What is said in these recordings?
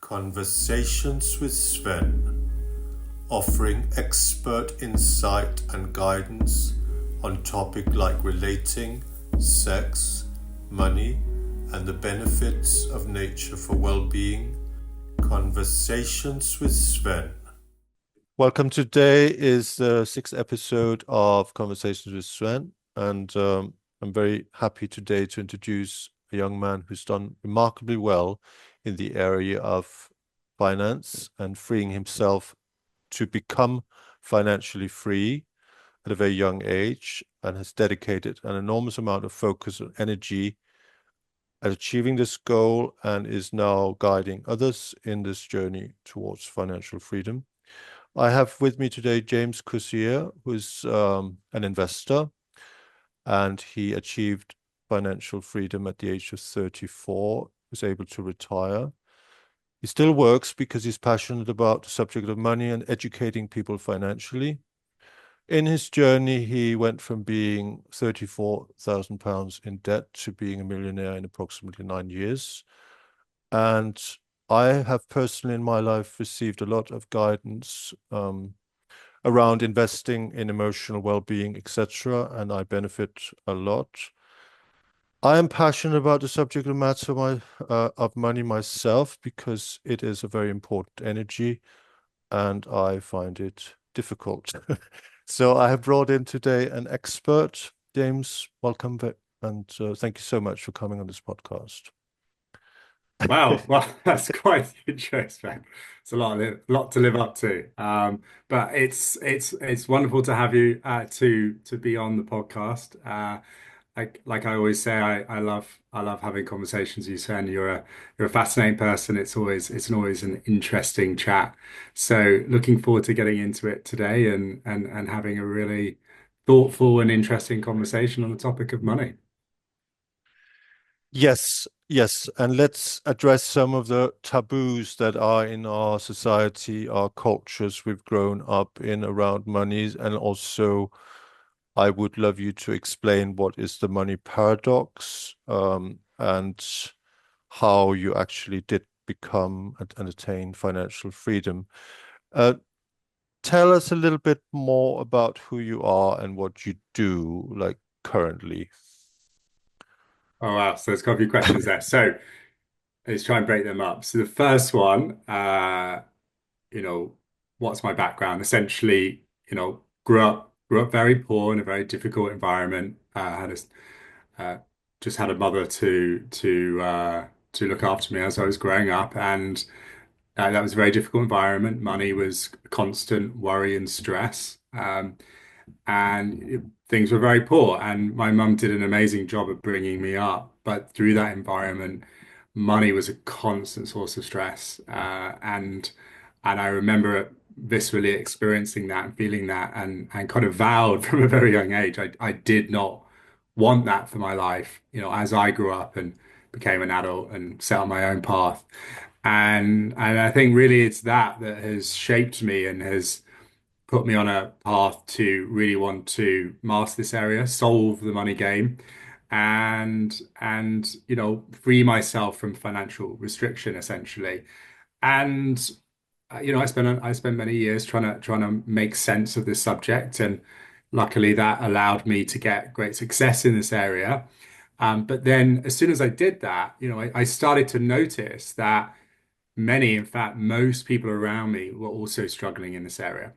Conversations with Svend, offering expert insight and guidance on topics like relating, sex, money, and the benefits of nature for well-being. Conversations with Svend. Welcome. Today is the sixth episode of Conversations with Svend, and I'm very happy today to introduce a young man who's done remarkably well in the area of finance and freeing himself to become financially free at a very young age, and has dedicated an enormous amount of focus and energy at achieving this goal, and is now guiding others in this journey towards financial freedom. I have with me today James Coursier, who's an investor, and he achieved financial freedom at the age of 34, was able to retire. He still works because he's passionate about the subject of money and educating people financially. In his journey, he went from being £34,000 in debt to being a millionaire in approximately 9 years. And I have personally in my life received a lot of guidance around investing in emotional well-being, etc., and I benefit a lot. I am passionate about the subject matter of money myself because it is a very important energy and I find it difficult. So I have brought in today an expert. James, welcome, and thank you so much for coming on this podcast. Wow, well, that's quite interesting. It's a lot to live up to. But it's wonderful to have you to be on the podcast. Like I always say, I love having conversations with you, Sven. You're a fascinating person. It's always an interesting chat. So looking forward to getting into it today and having a really thoughtful and interesting conversation on the topic of money. Yes, yes. And let's address some of the taboos that are in our society, our cultures we've grown up in around money. And also, I would love you to explain what is the money paradox, and how you actually did become and attain financial freedom. Uh, Tell us a little bit more about who you are and what you do, like currently. Oh wow, so there's quite a few questions there. So let's try and break them up. So the first one, you know, what's my background? Essentially, grew up very poor in a very difficult environment. Just had a mother to look after me as I was growing up, and that was a very difficult environment. Money was constant worry and stress. Things were very poor. And my mum did an amazing job of bringing me up, but through that environment, money was a constant source of stress. And I remember viscerally experiencing that and feeling that, and kind of vowed from a very young age, I did not want that for my life. As I grew up and became an adult and set on my own path. And I think really it's that has shaped me and has put me on a path to really want to master this area, solve the money game, and free myself from financial restriction essentially. And I spent many years trying to make sense of this subject, and luckily that allowed me to get great success in this area. But then as soon as I did that, I started to notice that many, in fact, most people around me were also struggling in this area.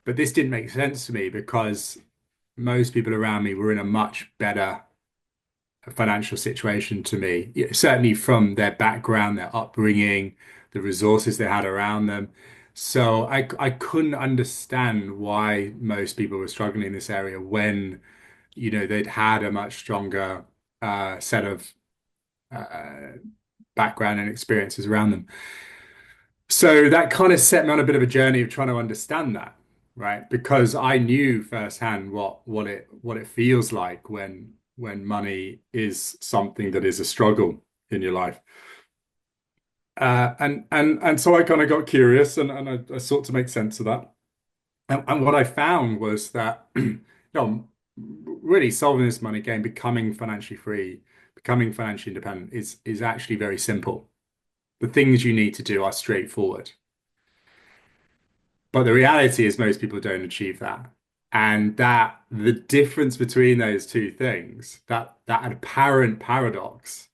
But this didn't make sense to me because most people around me were in a much better financial situation to me. Certainly from their background, their upbringing, the resources they had around them. So I couldn't understand why most people were struggling in this area when, they'd had a much stronger set of uh, background and experiences around them. So that kind of set me on a bit of a journey of trying to understand that, right? Because I knew firsthand what it feels like when money is something that is a struggle in your life. And so I kind of got curious and I sought to make sense of that. And what I found was that really solving this money game, becoming financially free, becoming financially independent is actually very simple. The things you need to do are straightforward. But the reality is most people don't achieve that. And that the difference between those two things, that apparent paradox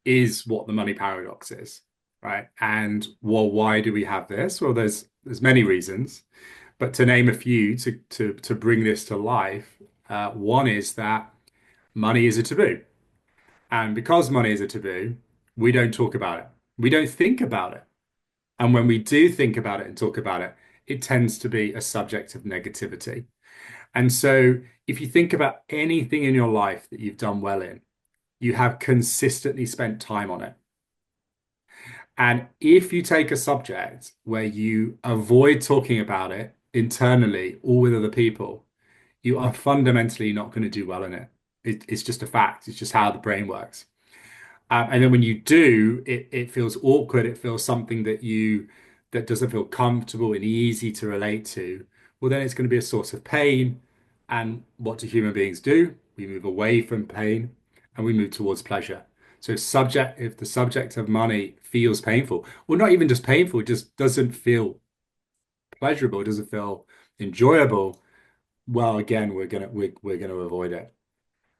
is what the money paradox is, right? And well, why do we have this? Well, there's many reasons, but to name a few to bring this to life, one is that money is a taboo. And because money is a taboo, we don't talk about it. We don't think about it. And when we do think about it and talk about it, it tends to be a subject of negativity. And so if you think about anything in your life that you've done well in, you have consistently spent time on it. And if you take a subject where you avoid talking about it internally or with other people, you are fundamentally not going to do well in it. It's just a fact. It's just how the brain works. And then when you do, it feels awkward. It feels something that doesn't feel comfortable and easy to relate to. Well, then it's going to be a source of pain. And what do human beings do? We move away from pain and we move towards pleasure. So if the subject of money feels painful, or not even just painful, it just doesn't feel pleasurable, it doesn't feel enjoyable, well, again, we're gonna avoid it.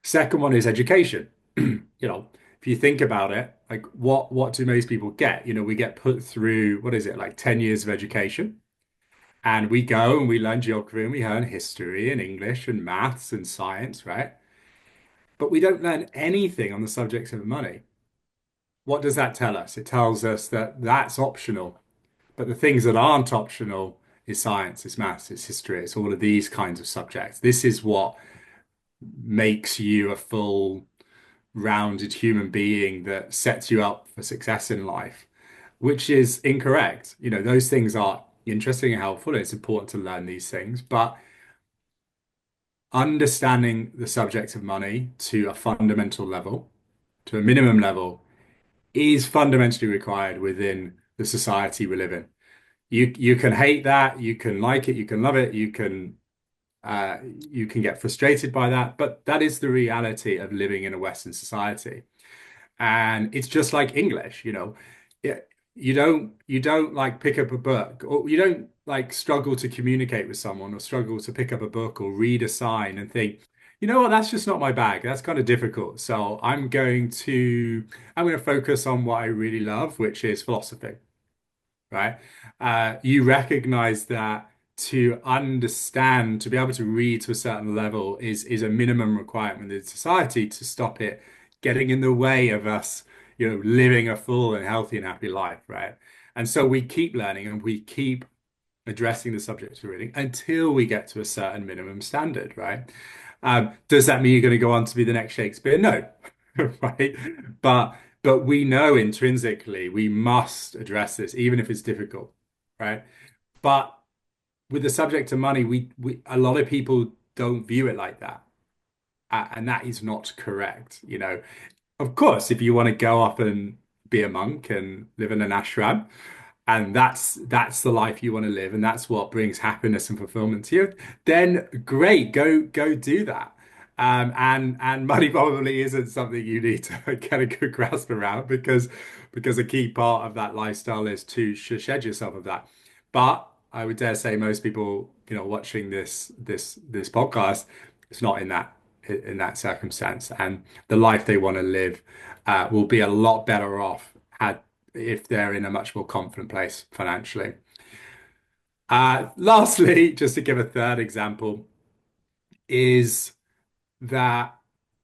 Second one is education. You know, if you think about it, like what do most people get? You know, we get put through, what is it, like 10 years of education, and we go and we learn geography and we learn history and English and maths and science, right? But we don't learn anything on the subject of money. What does that tell us? It tells us that that's optional. But the things that aren't optional is science, it's maths, it's history, it's all of these kinds of subjects. This is what makes you a full rounded human being that sets you up for success in life, which is incorrect. You know, those things are interesting and helpful. It's important to learn these things, but understanding the subject of money to a fundamental level, to a minimum level, is fundamentally required within the society we live in. You can hate that, you can like it, you can love it, you can get frustrated by that, but that is the reality of living in a Western society. And it's just like English, you know. Yeah, you don't like pick up a book, or you don't like struggle to communicate with someone or struggle to pick up a book or read a sign and think, you know what, that's just not my bag. That's kind of difficult. So I'm going to focus on what I really love, which is philosophy, right? You recognize that to understand, to be able to read to a certain level is a minimum requirement in society to stop it getting in the way of us, you know, living a full and healthy and happy life, right? And so we keep learning and we keep addressing the subject of reading until we get to a certain minimum standard, right? Does that mean you're going to go on to be the next Shakespeare? No, right? But but we know intrinsically we must address this, even if it's difficult, right? But with the subject of money, we a lot of people don't view it like that, and that is not correct. You know, of course, if you want to go up and be a monk and live in an ashram, and that's the life you want to live, and that's what brings happiness and fulfillment to you, then great, go do that. And money probably isn't something you need to get a good grasp around because a key part of that lifestyle is to shed yourself of that. But I would dare say most people, you know, watching this podcast, it's not in that circumstance, and the life they want to live will be a lot better off had if they're in a much more confident place financially. Lastly, just to give a third example, is that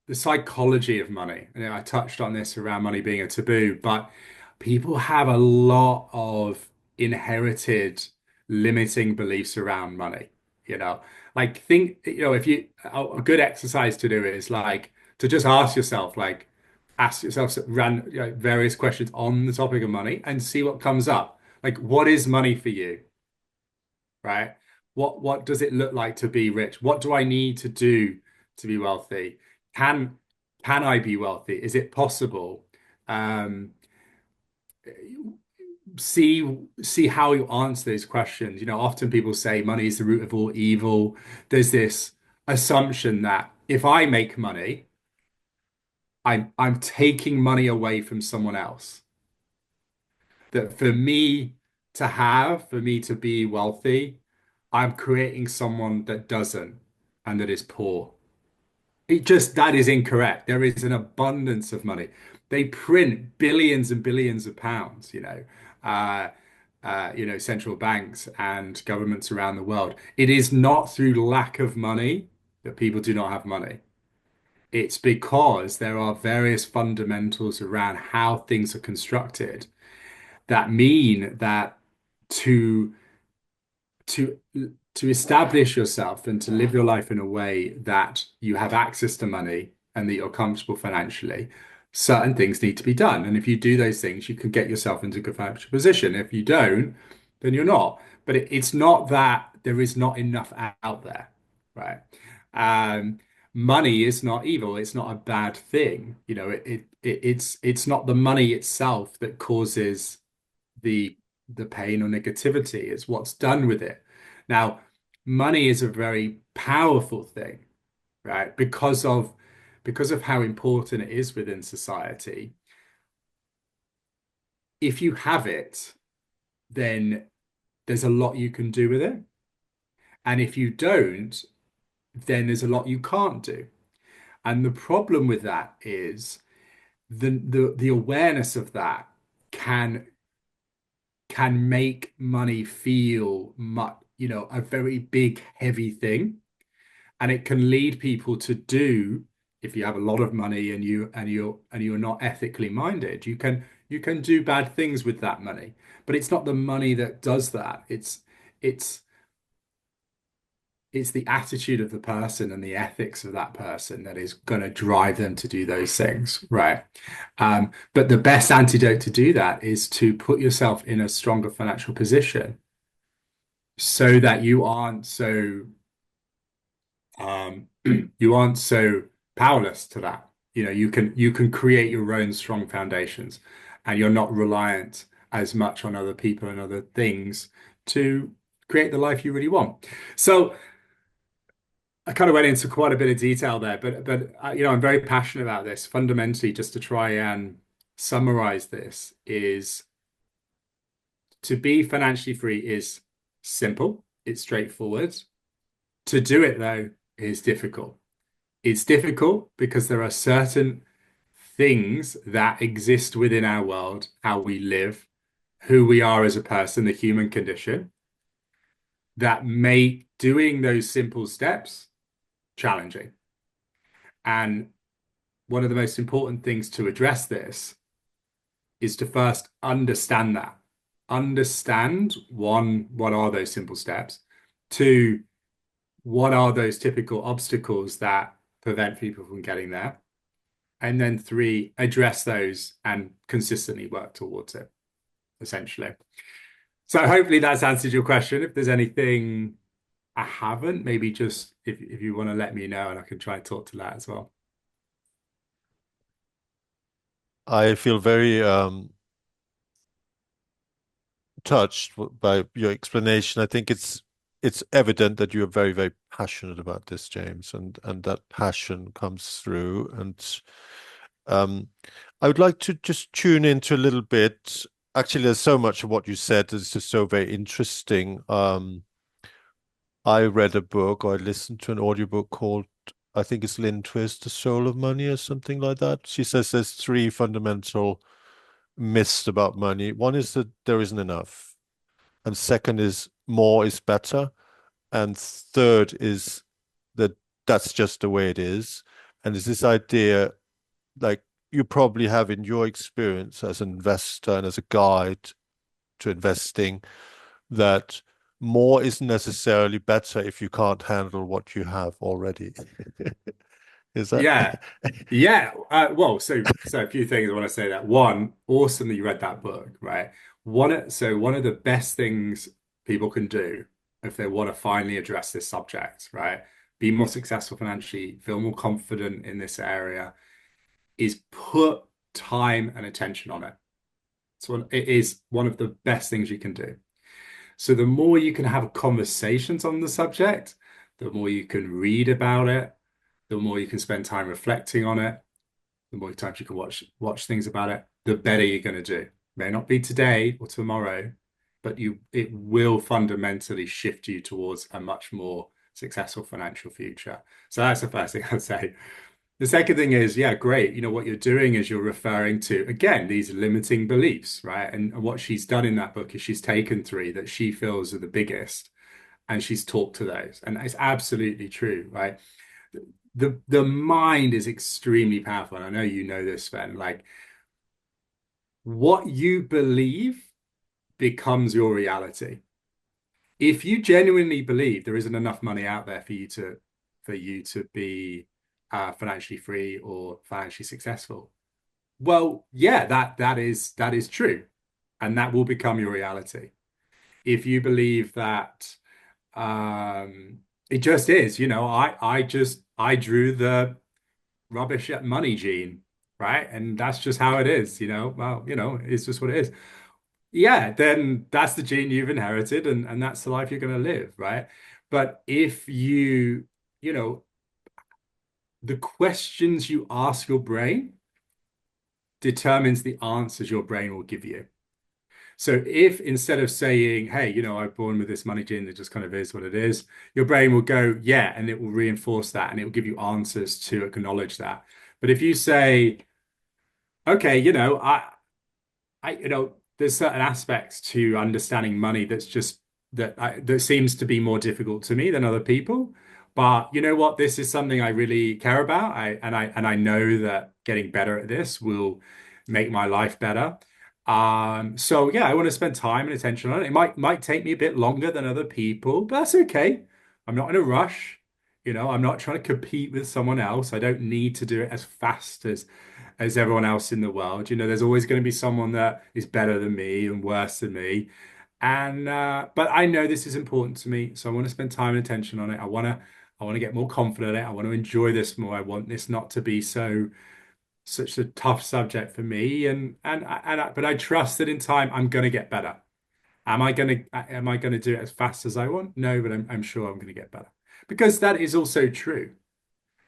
the psychology of money. And I touched on this around money being a taboo, but people have a lot of inherited limiting beliefs around money. You know, like think, you know, if you a good exercise to do is like to just ask yourself you know, various questions on the topic of money and see what comes up. Like, what is money for you? Right? What does it look like to be rich? What do I need to do to be wealthy? Can can I be wealthy? Is it possible? Um, see how you answer those questions. You know, often people say money is the root of all evil. There's this assumption that if I make money, I'm taking money away from someone else. that for me to have, for me to be wealthy, I'm creating someone that doesn't and that is poor. It just that is incorrect. There is an abundance of money. They print billions and billions of pounds, uh, central banks and governments around the world. It is not through lack of money that people do not have money. It's because there are various fundamentals around how things are constructed that mean that to to to establish yourself and to live your life in a way that you have access to money and that you're comfortable financially, certain things need to be done. And if you do those things, you can get yourself into a good financial position. If you don't, then you're not. But it's not that there is not enough out there, right? Um, Money is not evil. It's not a bad thing. It's not the money itself that causes the the pain or negativity. It's what's done with it. Now, money is a very powerful thing, right? Because of how important it is within society. If you have it, then there's a lot you can do with it. And if you don't, then there's a lot you can't do. And the problem with that is the awareness of that can can make money feel much, a very big, heavy thing. And it can lead people to do, if you have a lot of money and you're not ethically minded, you can do bad things with that money. But it's not the money that does that. It's it's the attitude of the person and the ethics of that person that is going to drive them to do those things, right? But the best antidote to do that is to put yourself in a stronger financial position so that you aren't so powerless to that. You can create your own strong foundations, and you're not reliant as much on other people and other things to create the life you really want. So I kind of went into quite a bit of detail there, but I'm very passionate about this. Fundamentally, just to try and summarize this, is to be financially free is simple, it's straightforward. To do it though is difficult. It's difficult because there are certain things that exist within our world, how we live, who we are as a person, the human condition, that make doing those simple steps challenging. And one of the most important things to address this is to first understand that. Understand one, what are those simple steps? Two, what are those typical obstacles that prevent people from getting there? And then three, address those and consistently work towards it, essentially. So hopefully that's answered your question. If there's anything I haven't, maybe just if you want to let me know and I can try and talk to that as well. I feel very touched by your explanation. I think it's evident that you're very, very passionate about this, James, and that passion comes through. And um, I would like to just tune into a little bit. Actually, there's so much of what you said that's just so very interesting. I read a book or I listened to an audiobook called, I think it's Lynn Twist, The Soul of Money or something like that. She says there's three fundamental myths about money. One is that there isn't enough. And second is more is better. And third is that that's just the way it is. And there's this idea, like you probably have in your experience as an investor and as a guide to investing, that more isn't necessarily better if you can't handle what you have already. Is that? Yeah. Yeah. Well, so a few things I want to say that. One, awesome that you read that book, right? One of the best things people can do if they want to finally address this subject, right? Be more successful financially, feel more confident in this area, is put time and attention on it. So it is one of the best things you can do. So the more you can have conversations on the subject, the more you can read about it, the more you can spend time reflecting on it, the more times you can watch things about it, the better you're going to do. May not be today or tomorrow, but it will fundamentally shift you towards a much more successful financial future. So that's the first thing I'd say. The second thing is, yeah, great. What you're doing is you're referring to, again, these limiting beliefs, right? And what she's done in that book is she's taken three that she feels are the biggest and she's talked to those. And it's absolutely true, right? The mind is extremely powerful. And I know you know this, Sven. Like what you believe becomes your reality. If you genuinely believe there isn't enough money out there for you to be financially free or financially successful, well, yeah, that is true, and that will become your reality. If you believe that it just is, I drew the rubbish at money gene, right? And that's just how it is, well, it's just what it is. Yeah, then that's the gene you've inherited and that's the life you're going to live, right? But if you know, the questions you ask your brain determines the answers your brain will give you. So if instead of saying, hey, I'm born with this money gene that just kind of is what it is, your brain will go, yeah, and it will reinforce that and it will give you answers to acknowledge that. But if you say, okay, there's certain aspects to understanding money that seems to be more difficult to me than other people. But you know what? This is something I really care about. I know that getting better at this will make my life better. So yeah, I want to spend time and attention on it. It might take me a bit longer than other people, but that's okay. I'm not in a rush. I'm not trying to compete with someone else. I don't need to do it as fast as everyone else in the world. There's always going to be someone that is better than me and worse than me. And but I know this is important to me, so I want to spend time and attention on it. I want to get more confident in it. I want to enjoy this more. I want this not to be such a tough subject for me. But I trust that in time I'm going to get better. Am I going to do it as fast as I want? No, but I'm sure I'm going to get better because that is also true.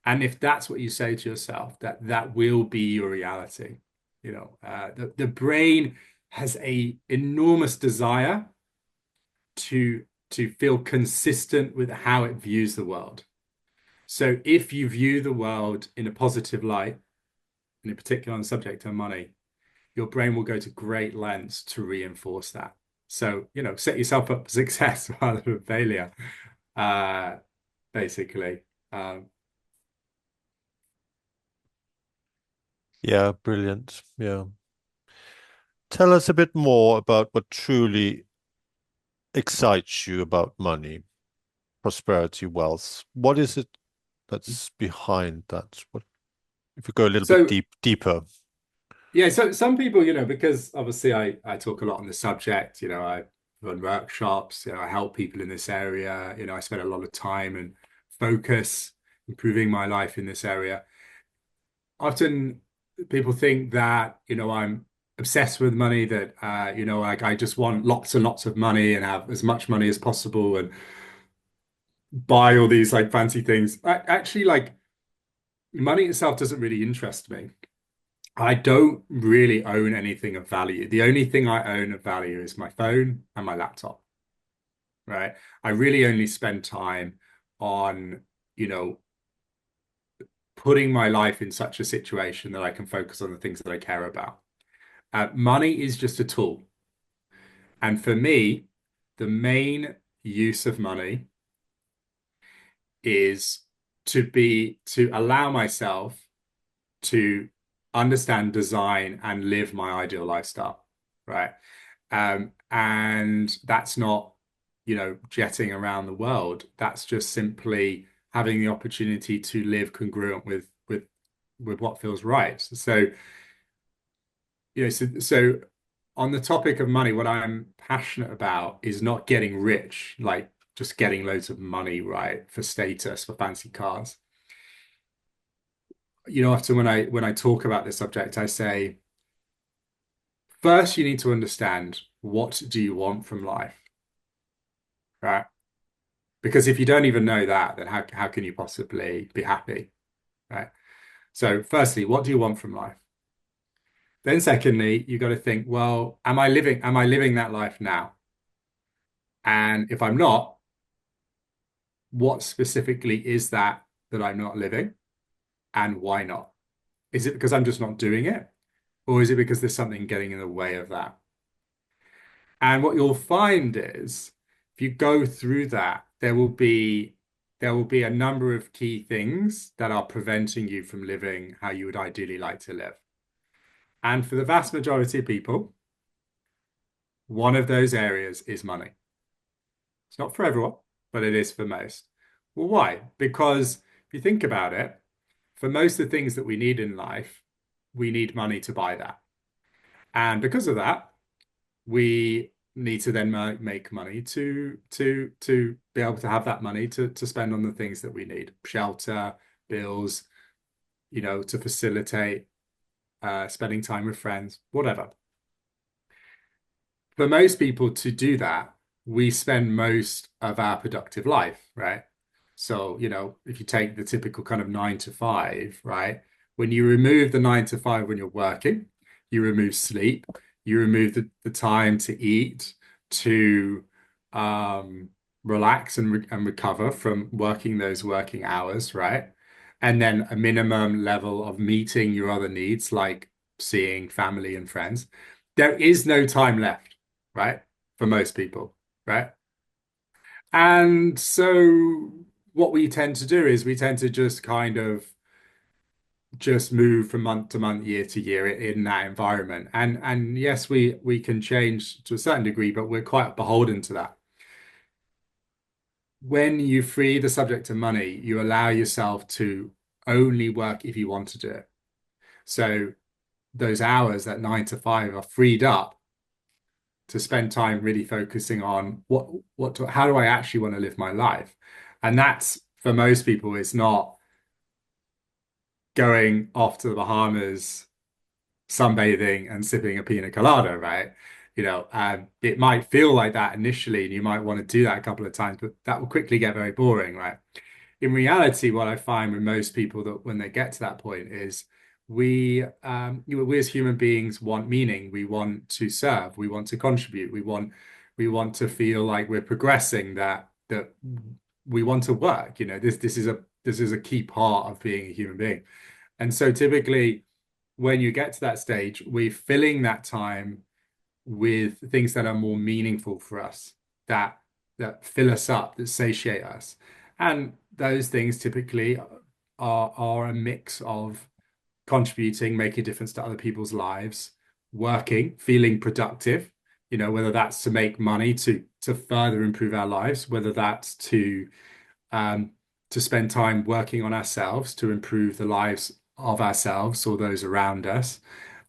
And if that's what you say to yourself, that will be your reality. The brain has a enormous desire to feel consistent with how it views the world. So if you view the world in a positive light, and in particular on the subject of money, your brain will go to great lengths to reinforce that. So, set yourself up for success rather than failure, uh, basically. Um, Yeah, brilliant. Yeah. Tell us a bit more about what truly excites you about money, prosperity, wealth. What is it that's behind that? What if you go a little bit so deeper? Yeah, so some people, because obviously I talk a lot on the subject, I run workshops, I help people in this area, I spend a lot of time and focus improving my life in this area. Often people think that, I'm obsessed with money, that like I just want lots and lots of money and have as much money as possible and buy all these like fancy things. Actually, like money itself doesn't really interest me. I don't really own anything of value. The only thing I own of value is my phone and my laptop, right? I really only spend time on, you know, putting my life in such a situation that I can focus on the things that I care about. Money is just a tool. And for me, the main use of money is to allow myself to understand, design, and live my ideal lifestyle, right? And that's not, jetting around the world. That's just simply having the opportunity to live congruent with what feels right. So, so on the topic of money, what I'm passionate about is not getting rich, like just getting loads of money, right, for status, for fancy cars. Often when I talk about this subject, I say, first you need to understand what do you want from life, right? Because if you don't even know that, then how can you possibly be happy, right? So firstly, what do you want from life? Then secondly, you got to think, well, am I living that life now? And if I'm not, what specifically is that I'm not living, and why not? Is it because I'm just not doing it? Or is it because there's something getting in the way of that? And what you'll find is if you go through that, there will be a number of key things that are preventing you from living how you would ideally like to live. And for the vast majority of people, one of those areas is money. It's not for everyone, but it is for most. Well, why? Because if you think about it, for most of the things that we need in life, we need money to buy that. And because of that, we need to then make money to be able to have that money to spend on the things that we need, shelter, bills, to facilitate spending time with friends, whatever. For most people to do that, we spend most of our productive life, right? So, if you take the typical kind of 9 to 5, right? When you remove the 9 to 5 when you're working, you remove sleep, you remove the time to eat, to um, relax and recover from working those working hours, right? And then a minimum level of meeting your other needs, like seeing family and friends. There is no time left, right? For most people, right? And so what we tend to do is we tend to just kind of just move from month to month, year to year in that environment. And yes, we can change to a certain degree, but we're quite beholden to that. When you free the subject of money, you allow yourself to only work if you want to do it. So those hours, that 9 to 5, are freed up to spend time really focusing on how do I actually want to live my life? And that's for most people, it's not going off to the Bahamas, sunbathing and sipping a pina colada, right? It might feel like that initially, and you might want to do that a couple of times, but that will quickly get very boring, right? In reality, what I find with most people that when they get to that point is we as human beings want meaning. We want to serve. We want to contribute. We want to feel like we're progressing. That we want to work. This is a key part of being a human being. And so typically, when you get to that stage, we're filling that time with things that are more meaningful for us, that fill us up, that satiate us. And those things typically are a mix of contributing, making a difference to other people's lives, working, feeling productive, whether that's to make money to further improve our lives, whether that's um, to spend time working on ourselves to improve the lives of ourselves or those around us.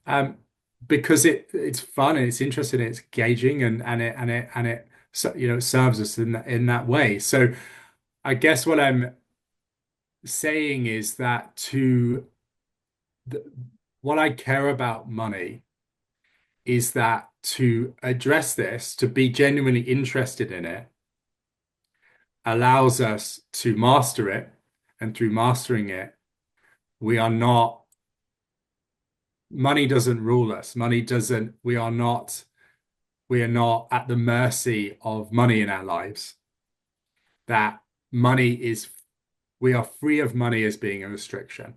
Um, because it's fun and it's interesting and it's engaging and it serves us in that way. So I guess what I'm saying is that the, what I care about money is that to address this, to be genuinely interested in it, allows us to master it. And through mastering it, we are not, money doesn't rule us. We are not at the mercy of money in our lives. That money is, we are free of money as being a restriction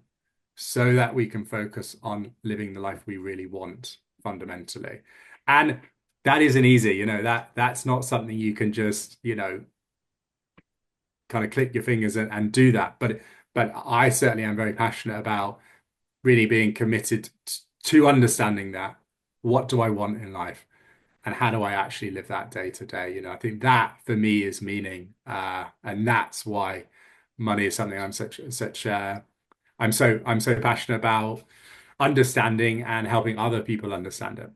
so that we can focus on living the life we really want fundamentally. And that isn't easy, that's not something you can just, kind of click your fingers and do that. But I certainly am very passionate about really being committed to understanding that. What do I want in life? And how do I actually live that day to day? I think that for me is meaning. And that's why money is something I'm so passionate about understanding and helping other people understand it.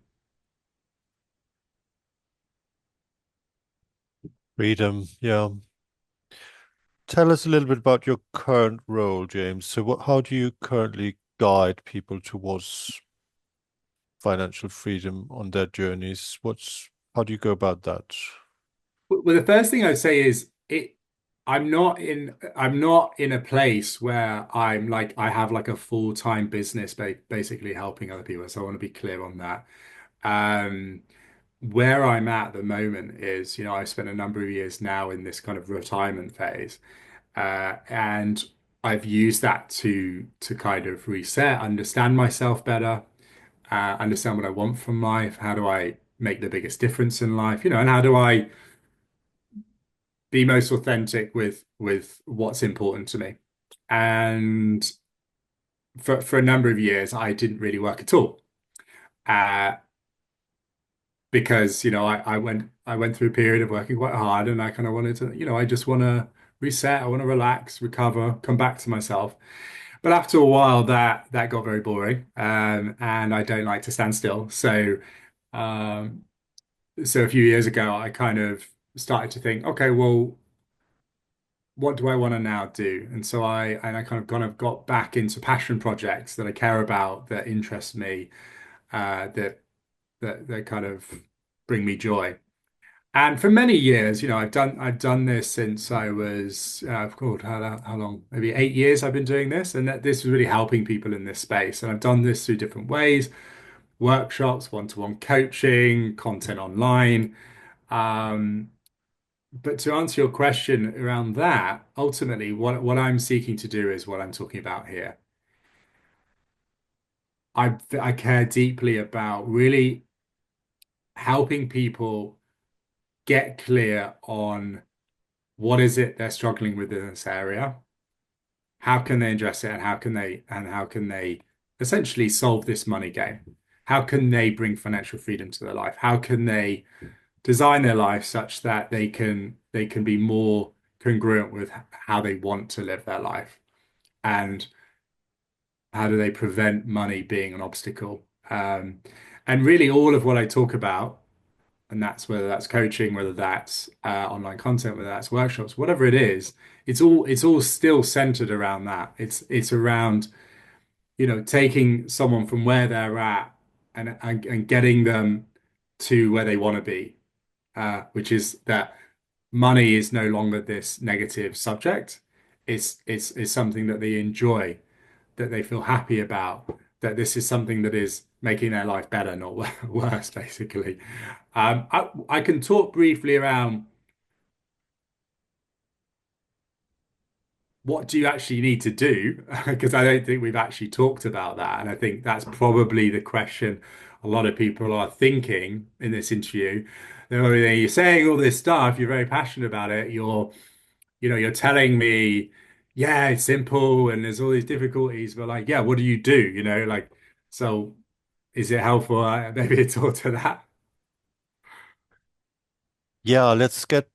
Freedom, yeah. Tell us a little bit about your current role, James. So how do you currently guide people towards financial freedom on their journeys? How do you go about that? Well, the first thing I'd say is I'm not in a place where I'm like I have like a full-time business basically helping other people. So I want to be clear on that. Um, where I'm at the moment is, I've spent a number of years now in this kind of retirement phase, and I've used that to kind of reset, understand myself better, understand what I want from life. How do I make the biggest difference in life? And how do I be most authentic with what's important to me? And for a number of years, I didn't really work at all. Uh, because I went through a period of working quite hard and I kind of wanted to, I just want to reset, I want to relax, recover, come back to myself. But after a while that got very boring. And I don't like to stand still. Um so a few years ago I kind of started to think, okay, well, what do I want to now do? And so I kind of got back into passion projects that I care about, that interest me, that kind of bring me joy. And for many years, I've done this since I was, God, how long? Maybe 8 years I've been doing this, and that this was really helping people in this space. And I've done this through different ways: workshops, one-to-one coaching, content online. Um, but to answer your question around that, ultimately, what I'm seeking to do is what I'm talking about here. I care deeply about really helping people get clear on what is it they're struggling with in this area, how can they address it, and how can they essentially solve this money game? How can they bring financial freedom to their life? How can they design their life such that they can be more congruent with how they want to live their life? And how do they prevent money being an obstacle? And really all of what I talk about, and that's whether that's coaching, whether that's online content, whether that's workshops, whatever it is, it's all still centered around that. It's around, taking someone from where they're at and getting them to where they want to be, which is that money is no longer this negative subject. It's something that they enjoy, that they feel happy about, that this is something that is making their life better, not worse, basically. I can talk briefly around what do you actually need to do, because I don't think we've actually talked about that. And I think that's probably the question a lot of people are thinking in this interview. You're saying all this stuff, you're very passionate about it, you're telling me, yeah, it's simple and there's all these difficulties, but like, yeah, what do you do? Like, so is it helpful? Maybe to talk to that. Yeah, let's get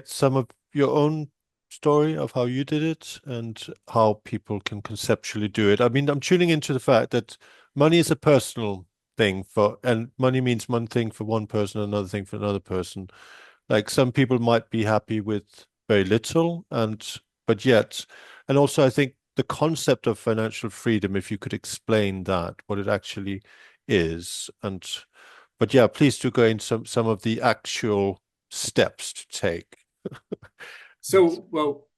some of your own story of how you did it and how people can conceptually do it. I mean, I'm tuning into the fact that money is a personal thing and money means one thing for one person, another thing for another person. Like some people might be happy with very little, and also I think the concept of financial freedom, if you could explain that, what it actually is, but yeah, please do go into some of the actual steps to take. So, well,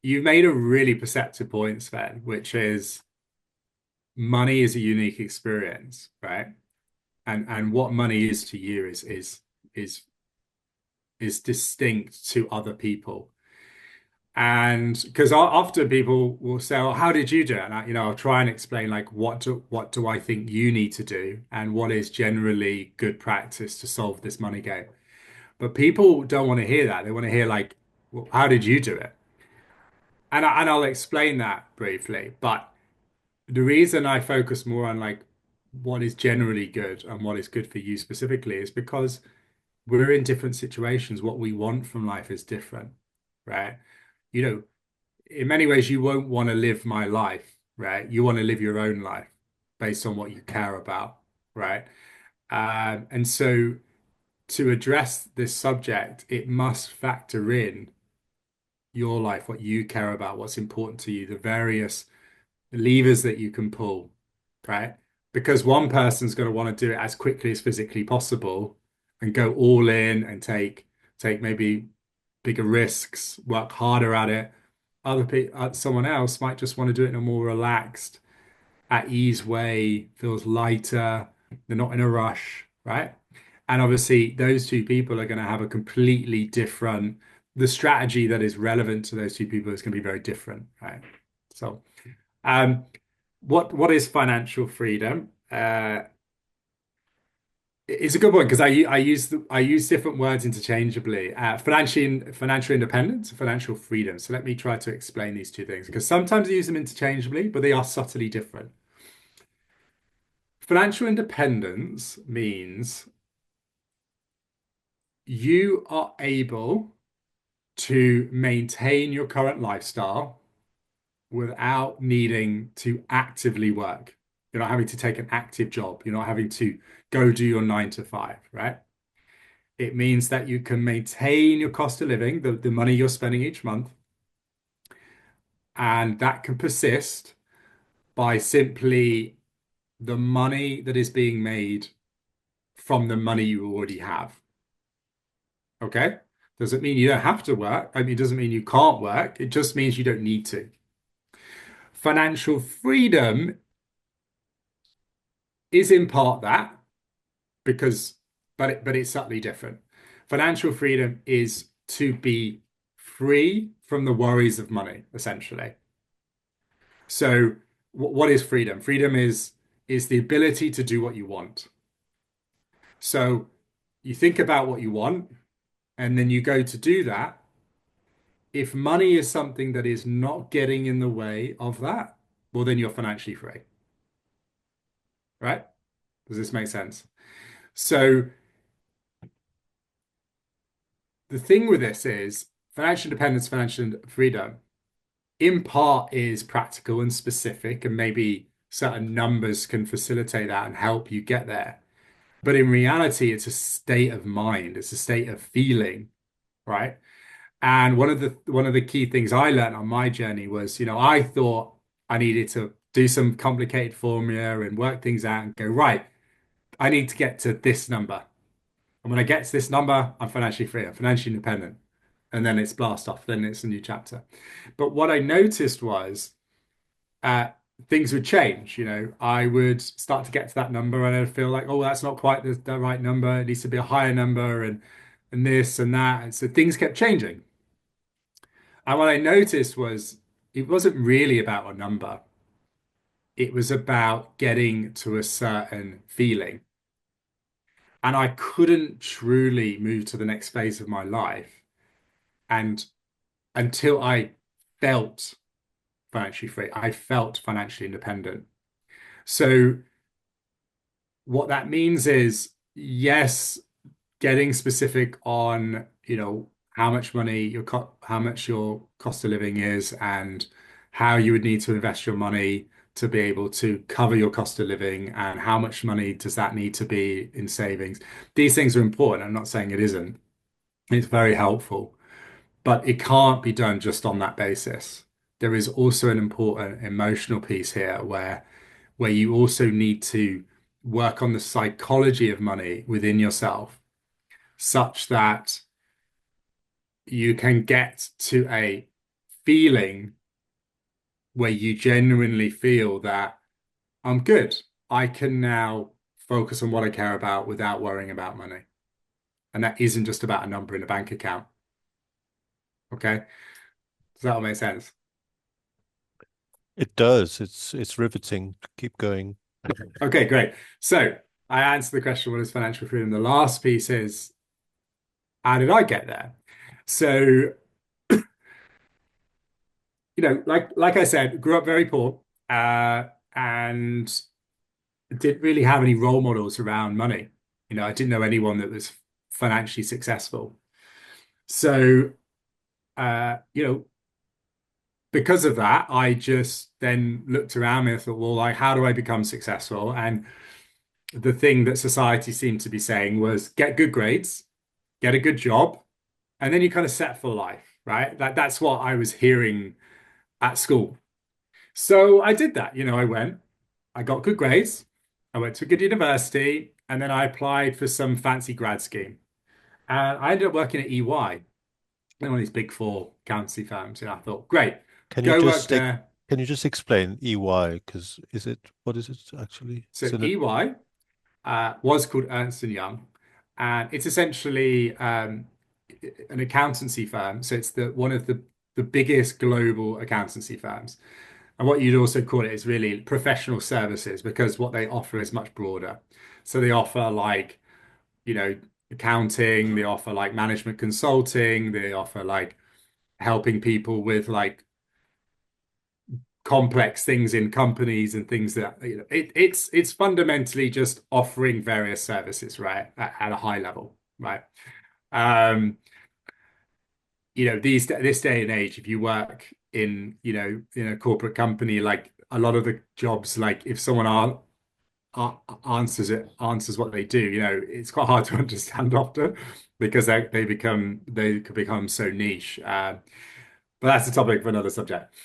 you made a really perceptive point, Sven, which is money is a unique experience, right? And what money is to you is is distinct to other people. And because often people will say, "Oh, how did you do it?" And I'll try and explain like what do I think you need to do, and what is generally good practice to solve this money game. But people don't want to hear that. They want to hear like, well, "How did you do it?" And I'll explain that briefly. But the reason I focus more on like what is generally good and what is good for you specifically is because we're in different situations. What we want from life is different, right? You know, in many ways, you won't want to live my life, right? You want to live your own life based on what you care about, right? And so to address this subject, it must factor in your life, what you care about, what's important to you, the various levers that you can pull, right? Because one person's going to want to do it as quickly as physically possible and go all in and take maybe bigger risks, work harder at it. Other people, someone else might just want to do it in a more relaxed, at ease way, feels lighter. They're not in a rush, right? And obviously, those two people are going to have a completely different, the strategy that is relevant to those two people is going to be very different, right? So, um, what is financial freedom? It's a good one because I use different words interchangeably. Financial independence, financial freedom. So let me try to explain these two things because sometimes I use them interchangeably, but they are subtly different. Financial independence means you are able to maintain your current lifestyle without needing to actively work. You're not having to take an active job. You're not having to go do your 9 to 5, right? It means that you can maintain your cost of living, the money you're spending each month, and that can persist by simply the money that is being made from the money you already have. Okay? Doesn't mean you don't have to work. I mean, it doesn't mean you can't work. It just means you don't need to. Financial freedom is in part that because, but it's subtly different. Financial freedom is to be free from the worries of money, essentially. So, what is freedom? Freedom is the ability to do what you want. So, you think about what you want, and then you go to do that. If money is something that is not getting in the way of that, well, then you're financially free, right? Does this make sense? So, the thing with this is financial independence, financial freedom, in part is practical and specific, and maybe certain numbers can facilitate that and help you get there. But in reality, it's a state of mind, it's a state of feeling, right? And one of the key things I learned on my journey was, I thought I needed to do some complicated formula and work things out and go, right, I need to get to this number. And when I get to this number, I'm financially free, I'm financially independent. And then it's blast off, then it's a new chapter. But what I noticed was uh, things would change. I would start to get to that number and I'd feel like, oh, that's not quite the right number. It needs to be a higher number and this and that. And so things kept changing. And what I noticed was it wasn't really about a number. It was about getting to a certain feeling. And I couldn't truly move to the next phase of my life and until I felt financially free, I felt financially independent. So what that means is, yes, getting specific on, how much money how much your cost of living is and how you would need to invest your money to be able to cover your cost of living and how much money does that need to be in savings. These things are important. I'm not saying it isn't. It's very helpful, but it can't be done just on that basis. There is also an important emotional piece here where you also need to work on the psychology of money within yourself such that you can get to a feeling where you genuinely feel that I'm good. I can now focus on what I care about without worrying about money. And that isn't just about a number in a bank account. Okay. Does that all make sense? It does. It's riveting. Keep going. Okay, great. So I answered the question, what is financial freedom? The last piece is, how did I get there? So, like I said, grew up very poor, and didn't really have any role models around money. I didn't know anyone that was financially successful. So, because of that, I just then looked around me and thought, well, like, how do I become successful? And the thing that society seemed to be saying was get good grades, get a good job, and then you kind of set for life, right? That's what I was hearing at school. So I did that. I got good grades, I went to a good university, and then I applied for some fancy grad scheme. And I ended up working at EY. in one of these big four accountancy firms. And I thought, great, Can you go work just there. can you just explain EY? Because is it what is it actually? So Is it EY was called Ernst& Young, and it's essentially an accountancy firm. So it's the one of the biggest global accountancy firms. And what you'd also call it is really professional services because what they offer is much broader. So they offer like, you know, accounting, they offer like management consulting, they offer like helping people with like complex things in companies and things that, it's fundamentally just offering various services, right, at a high level, right? Um, this day and age, if you work in, in a corporate company, like a lot of the jobs, like if someone answers what they do, it's quite hard to understand often because they could become so niche. But that's a topic for another subject.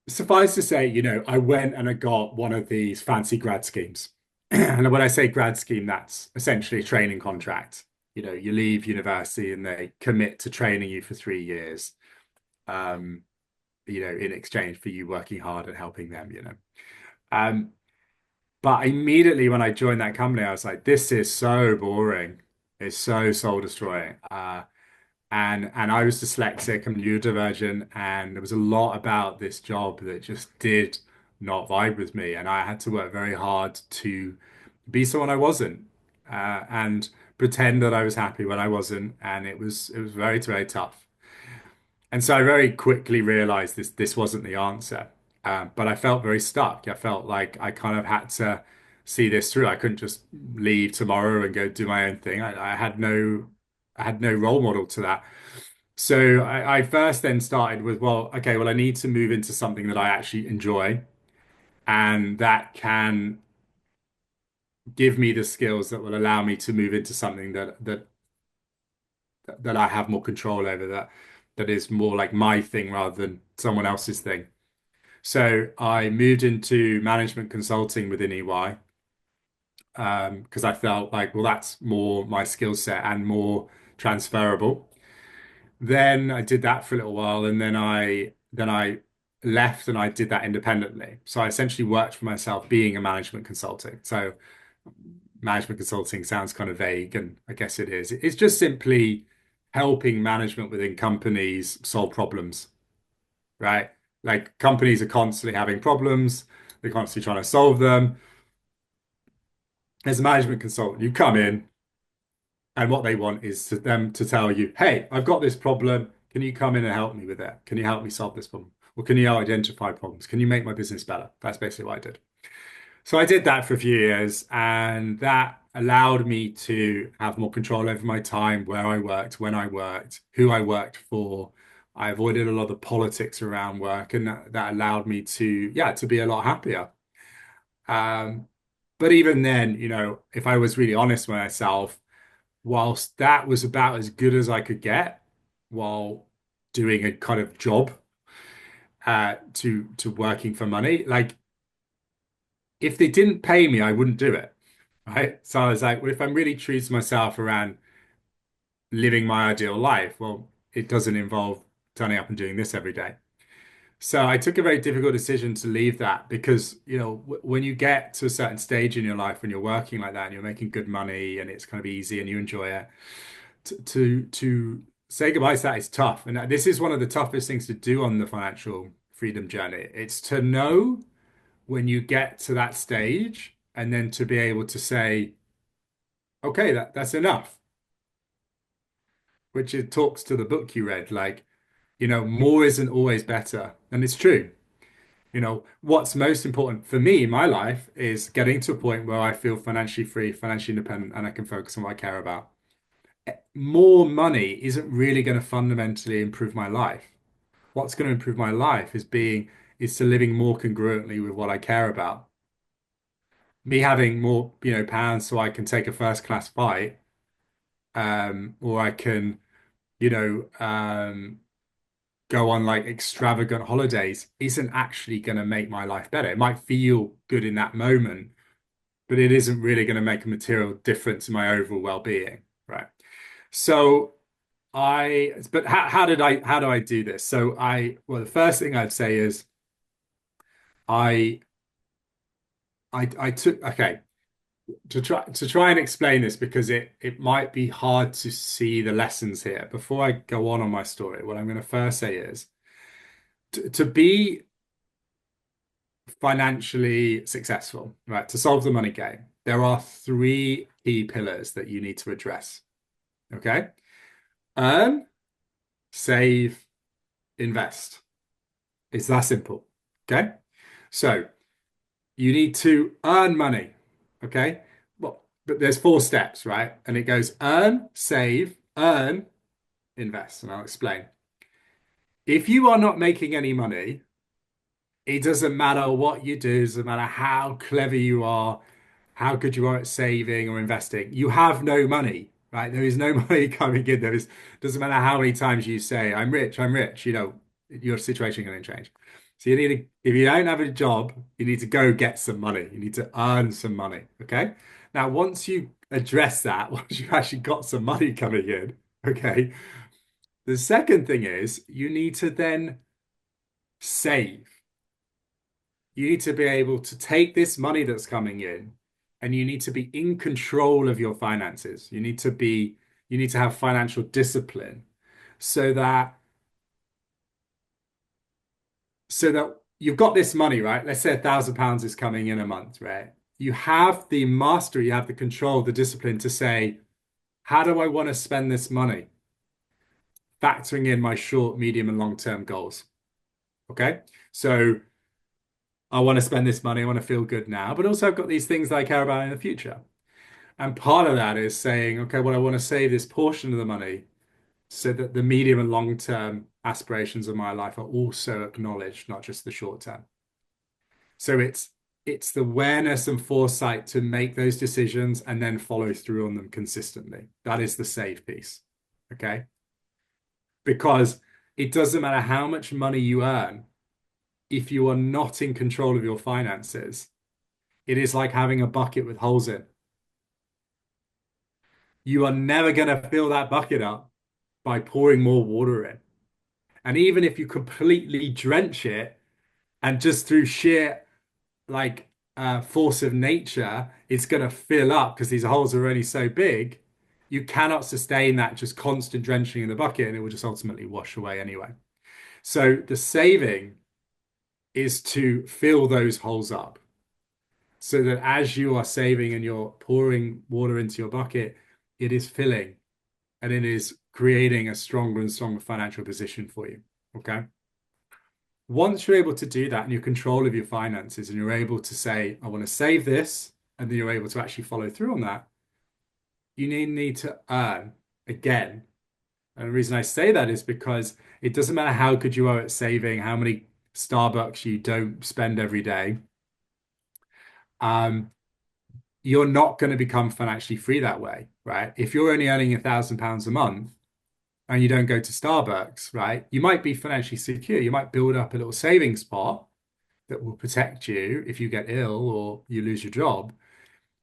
Suffice to say, I went and I got one of these fancy grad schemes. And when I say grad scheme, that's essentially a training contract. You leave university and they commit to training you for 3 years, um, in exchange for you working hard and helping them. Um, but immediately when I joined that company, I was like, this is so boring. It's so soul destroying. And I was dyslexic and neurodivergent, and there was a lot about this job that just did not vibe with me, and I had to work very hard to be someone I wasn't, and pretend that I was happy when I wasn't, and it was very, very tough. And so I very quickly realized this wasn't the answer. But I felt very stuck. I felt like I kind of had to see this through. I couldn't just leave tomorrow and go do my own thing. I had no role model to that. So I first then started with, well, okay, well, I need to move into something that I actually enjoy and that can give me the skills that will allow me to move into something that I have more control over, that is more like my thing rather than someone else's thing. So I moved into management consulting within EY, because I felt like, well, that's more my skill set and more transferable. Then I did that for a little while, and then I left and I did that independently. So I essentially worked for myself being a management consultant. So management consulting sounds kind of vague, and I guess it is. It's just simply helping management within companies solve problems, right? Like companies are constantly having problems, they're constantly trying to solve them. As a management consultant, you come in, and what they want is them to tell you, hey, I've got this problem. Can you come in and help me with it? Can you help me solve this problem? Or can you identify problems? Can you make my business better? That's basically what I did. So I did that for a few years, and that allowed me to have more control over my time, where I worked, when I worked, who I worked for. I avoided a lot of the politics around work, and that allowed me to, yeah, to be a lot happier. Um, but even then, if I was really honest with myself, whilst that was about as good as I could get while doing a kind of job, to working for money, like if they didn't pay me, I wouldn't do it. Right. So I was like, well, if I'm really true to myself around living my ideal life, well, it doesn't involve turning up and doing this every day. So I took a very difficult decision to leave that because, when you get to a certain stage in your life when you're working like that and you're making good money and it's kind of easy and you enjoy it, to say goodbye to that is tough. And this is one of the toughest things to do on the financial freedom journey. It's to know when you get to that stage and then to be able to say, okay, that's enough, which it talks to the book you read, like, more isn't always better. And it's true. What's most important for me in my life is getting to a point where I feel financially free, financially independent, and I can focus on what I care about. More money isn't really going to fundamentally improve my life. What's going to improve my life is to living more congruently with what I care about. Me having more, pounds so I can take a first class flight, or I can, you know, go on like extravagant holidays isn't actually going to make my life better. It might feel good in that moment, but it isn't really going to make a material difference in my overall well-being, right? So but how do I do this? Well, the first thing I'd say is I, I took, okay, to try and explain this because it might be hard to see the lessons here. Before I go on my story, what I'm going to first say is to be financially successful, right? To solve the money game, there are three key pillars that you need to address. Okay? Earn, save, invest. It's that simple. Okay? So you need to earn money. Okay? Well, but there's four steps, right? And it goes earn, save, earn, invest. And I'll explain. If you are not making any money, it doesn't matter what you do, it doesn't matter how clever you are, how good you are at saving or investing. You have no money, right? There is no money coming in. Doesn't matter how many times you say, I'm rich, your situation is going to change. So you need to, if you don't have a job, you need to go get some money. You need to earn some money. Okay. Now, once you address that, once you've actually got some money coming in, okay, the second thing is you need to then save. You need to be able to take this money that's coming in and you need to be in control of your finances. You need to have financial discipline so that you've got this money, right? Let's say £1,000 is coming in a month, right? You have the mastery, you have the control, the discipline to say, how do I want to spend this money? Factoring in my short, medium, and long-term goals. Okay. So I want to spend this money, I want to feel good now, but also I've got these things that I care about in the future. And part of that is saying, okay, well, I want to save this portion of the money so that the medium and long term aspirations of my life are also acknowledged, not just the short term. So it's the awareness and foresight to make those decisions and then follow through on them consistently. That is the save piece. Okay. Because it doesn't matter how much money you earn, if you are not in control of your finances, it is like having a bucket with holes in. You are never going to fill that bucket up by pouring more water in. And even if you completely drench it and just through sheer force of nature, it's going to fill up because these holes are only so big, you cannot sustain that just constant drenching in the bucket and it will just ultimately wash away anyway. So the saving is to fill those holes up so that as you are saving and you're pouring water into your bucket, it is filling and it is creating a stronger and stronger financial position for you. Okay. Once you're able to do that and you're control of your finances and you're able to say, I want to save this, and then you're able to actually follow through on that, you need to earn again. And the reason I say that is because it doesn't matter how good you are at saving, how many Starbucks you don't spend every day. You're not going to become financially free that way, right? If you're only earning £1,000 a month and you don't go to Starbucks, right? You might be financially secure. You might build up a little savings pot that will protect you if you get ill or you lose your job,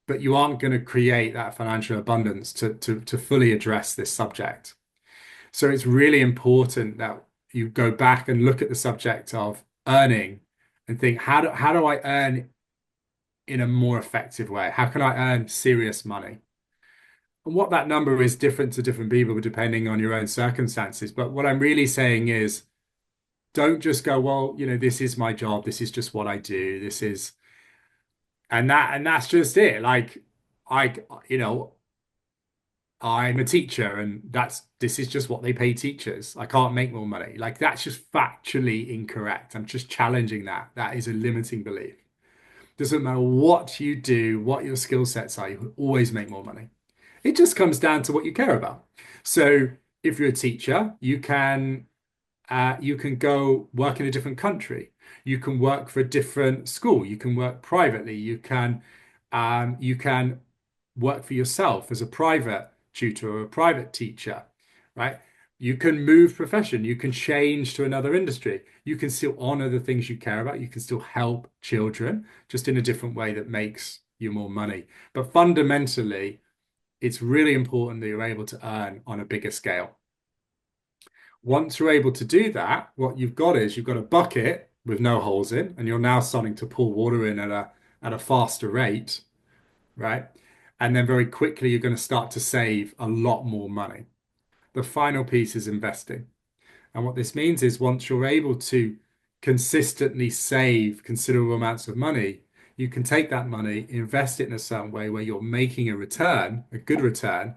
but you aren't going to create that financial abundance to fully address this subject. So it's really important that you go back and look at the subject of earning and think, how do I earn in a more effective way? How can I earn serious money? And what that number is different to different people depending on your own circumstances. But what I'm really saying is don't just go, well, this is my job, this is just what I do, this is and that's just it. Like I, I'm a teacher and this is just what they pay teachers. I can't make more money. Like that's just factually incorrect. I'm just challenging that. That is a limiting belief. Doesn't matter what you do, what your skill sets are, you will always make more money. It just comes down to what you care about. So if you're a teacher, you can go work in a different country. You can work for a different school. You can work privately. You can work for yourself as a private tutor or a private teacher, right? You can move profession. You can change to another industry. You can still honor the things you care about. You can still help children just in a different way that makes you more money. But fundamentally, it's really important that you're able to earn on a bigger scale. Once you're able to do that, what you've got is you've got a bucket with no holes in, and you're now starting to pour water in at a faster rate, right? And then very quickly you're going to start to save a lot more money. The final piece is investing. And what this means is once you're able to consistently save considerable amounts of money, you can take that money, invest it in a certain way where you're making a return, a good return,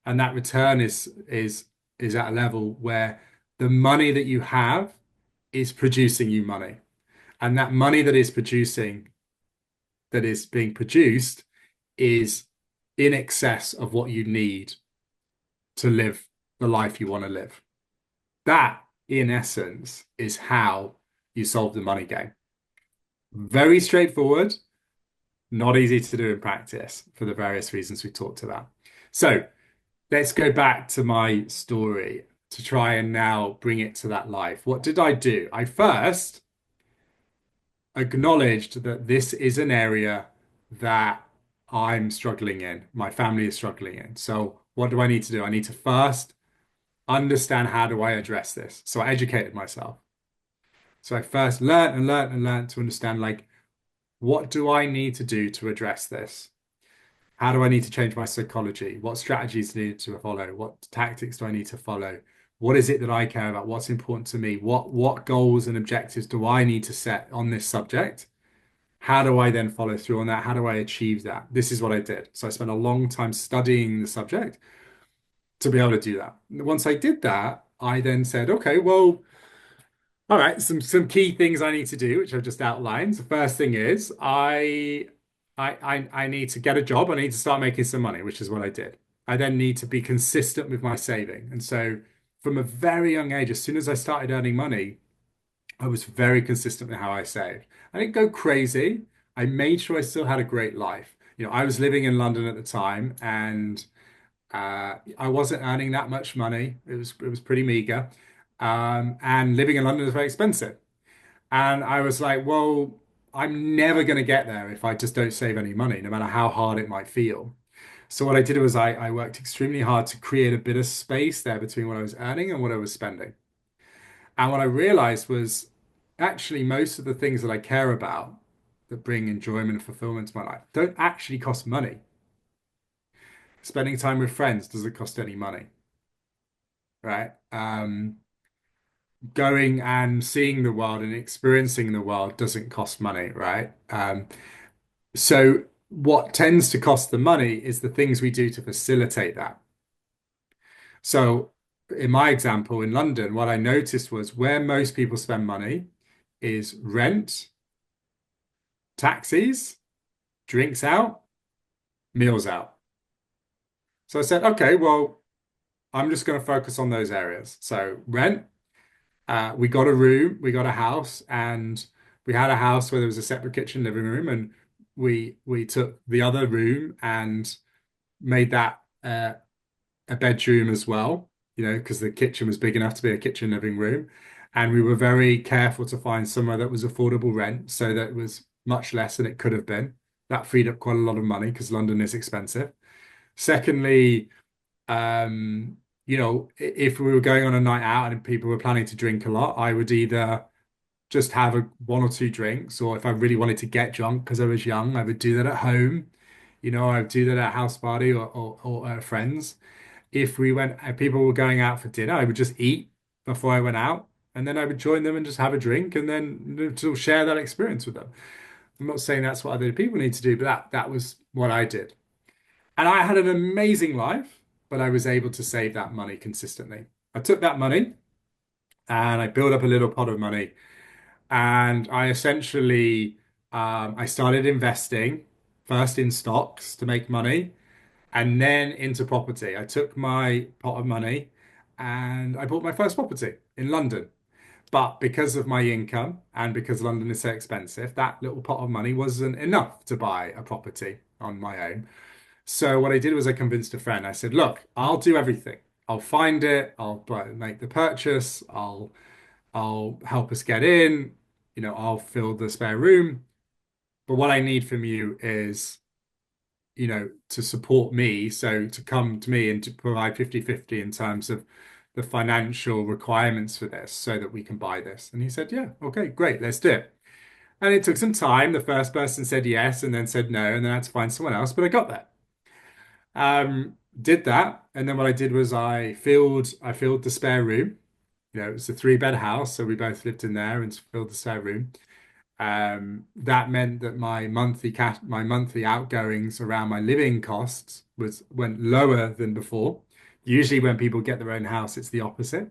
and that return is at a level where the money that you have is producing you money. And that money that is being produced is in excess of what you need to live the life you want to live. That, in essence, is how you solve the money game. Very straightforward, not easy to do in practice for the various reasons we talked about. So let's go back to my story to try and now bring it to that life. What did I do? I first acknowledged that this is an area that I'm struggling in, my family is struggling in. So what do I need to do? I need to first understand how do I address this. So I educated myself. So I first learned and learned and learned to understand like, what do I need to do to address this? How do I need to change my psychology? What strategies do I need to follow? What tactics do I need to follow? What is it that I care about? What's important to me? What goals and objectives do I need to set on this subject? How do I then follow through on that? How do I achieve that? This is what I did. So I spent a long time studying the subject to be able to do that. Once I did that, I then said, okay, well, all right, some key things I need to do, which I've just outlined. The first thing is I need to get a job. I need to start making some money, which is what I did. I then need to be consistent with my saving. And so from a very young age, as soon as I started earning money, I was very consistent with how I saved. I didn't go crazy. I made sure I still had a great life. I was living in London at the time and I wasn't earning that much money. It was pretty meager. And living in London is very expensive. And I was like, well, I'm never going to get there if I just don't save any money, no matter how hard it might feel. So what I did was I worked extremely hard to create a bit of space there between what I was earning and what I was spending. And what I realized was actually most of the things that I care about that bring enjoyment and fulfillment to my life don't actually cost money. Spending time with friends doesn't cost any money, right? Going and seeing the world and experiencing the world doesn't cost money, right? So what tends to cost the money is the things we do to facilitate that. So in my example in London, what I noticed was where most people spend money is rent, taxis, drinks out, meals out. So I said, okay, well, I'm just going to focus on those areas. So rent, we got a room, we got a house, and we had a house where there was a separate kitchen, living room, and we took the other room and made that a bedroom as well, because the kitchen was big enough to be a kitchen living room. And we were very careful to find somewhere that was affordable rent, so that it was much less than it could have been. That freed up quite a lot of money because London is expensive. Secondly, if we were going on a night out and people were planning to drink a lot, I would either just have one or two drinks, or if I really wanted to get drunk because I was young, I would do that at home. I would do that at a house party or at friends. If people were going out for dinner, I would just eat before I went out, and then I would join them and just have a drink, and then to share that experience with them. I'm not saying that's what other people need to do, but that was what I did. And I had an amazing life, but I was able to save that money consistently. I took that money and I built up a little pot of money, and I essentially I started investing first in stocks to make money and then into property. I took my pot of money and I bought my first property in London. But because of my income and because London is so expensive, that little pot of money wasn't enough to buy a property on my own. So what I did was I convinced a friend. I said, "Look, I'll do everything. I'll find it. Make the purchase. I'll help us get in. I'll fill the spare room. But what I need from you is, to support me. So to come to me and to provide 50-50 in terms of the financial requirements for this so that we can buy this? And he said, yeah, okay, great, let's do it. And it took some time. The first person said yes and then said no, and then I had to find someone else, but I got there. Did that, and then what I did was I filled the spare room. It was a three-bed house, so we both lived in there and filled the spare room. That meant that my monthly outgoings around my living costs went lower than before. Usually, when people get their own house, it's the opposite.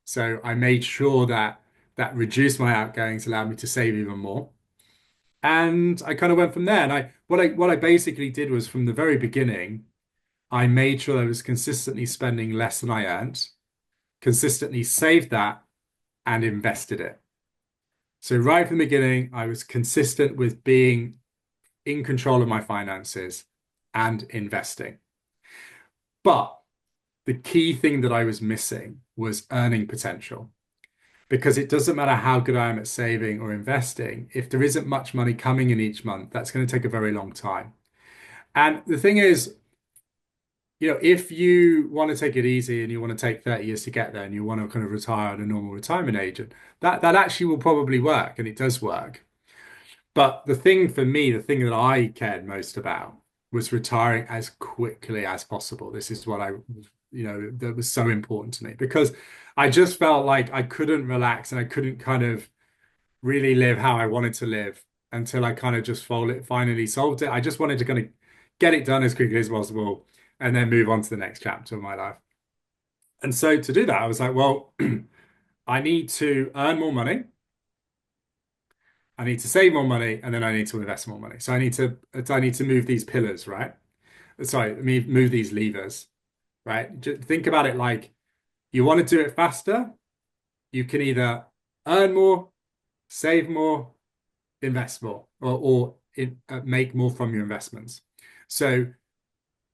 So I made sure that that reduced my outgoings, allowed me to save even more. And I kind of went from there. And what I basically did was from the very beginning, I made sure I was consistently spending less than I earned, consistently saved that and invested it. So right from the beginning, I was consistent with being in control of my finances and investing. But the key thing that I was missing was earning potential. Because it doesn't matter how good I am at saving or investing, if there isn't much money coming in each month, that's going to take a very long time. And the thing is, if you want to take it easy and you want to take 30 years to get there and you want to kind of retire at a normal retirement age, and that actually will probably work and it does work. But the thing for me, the thing that I cared most about was retiring as quickly as possible. This is what that was so important to me because I just felt like I couldn't relax and I couldn't kind of really live how I wanted to live until I kind of just finally solved it. I just wanted to kind of get it done as quickly as possible and then move on to the next chapter of my life. And so to do that, I was like, well, I need to earn more money. I need to save more money, and then I need to invest more money. So I need to move these pillars, right? Sorry, move these levers, right? Just think about it like you want to do it faster. You can either earn more, save more, invest more, or make more from your investments. So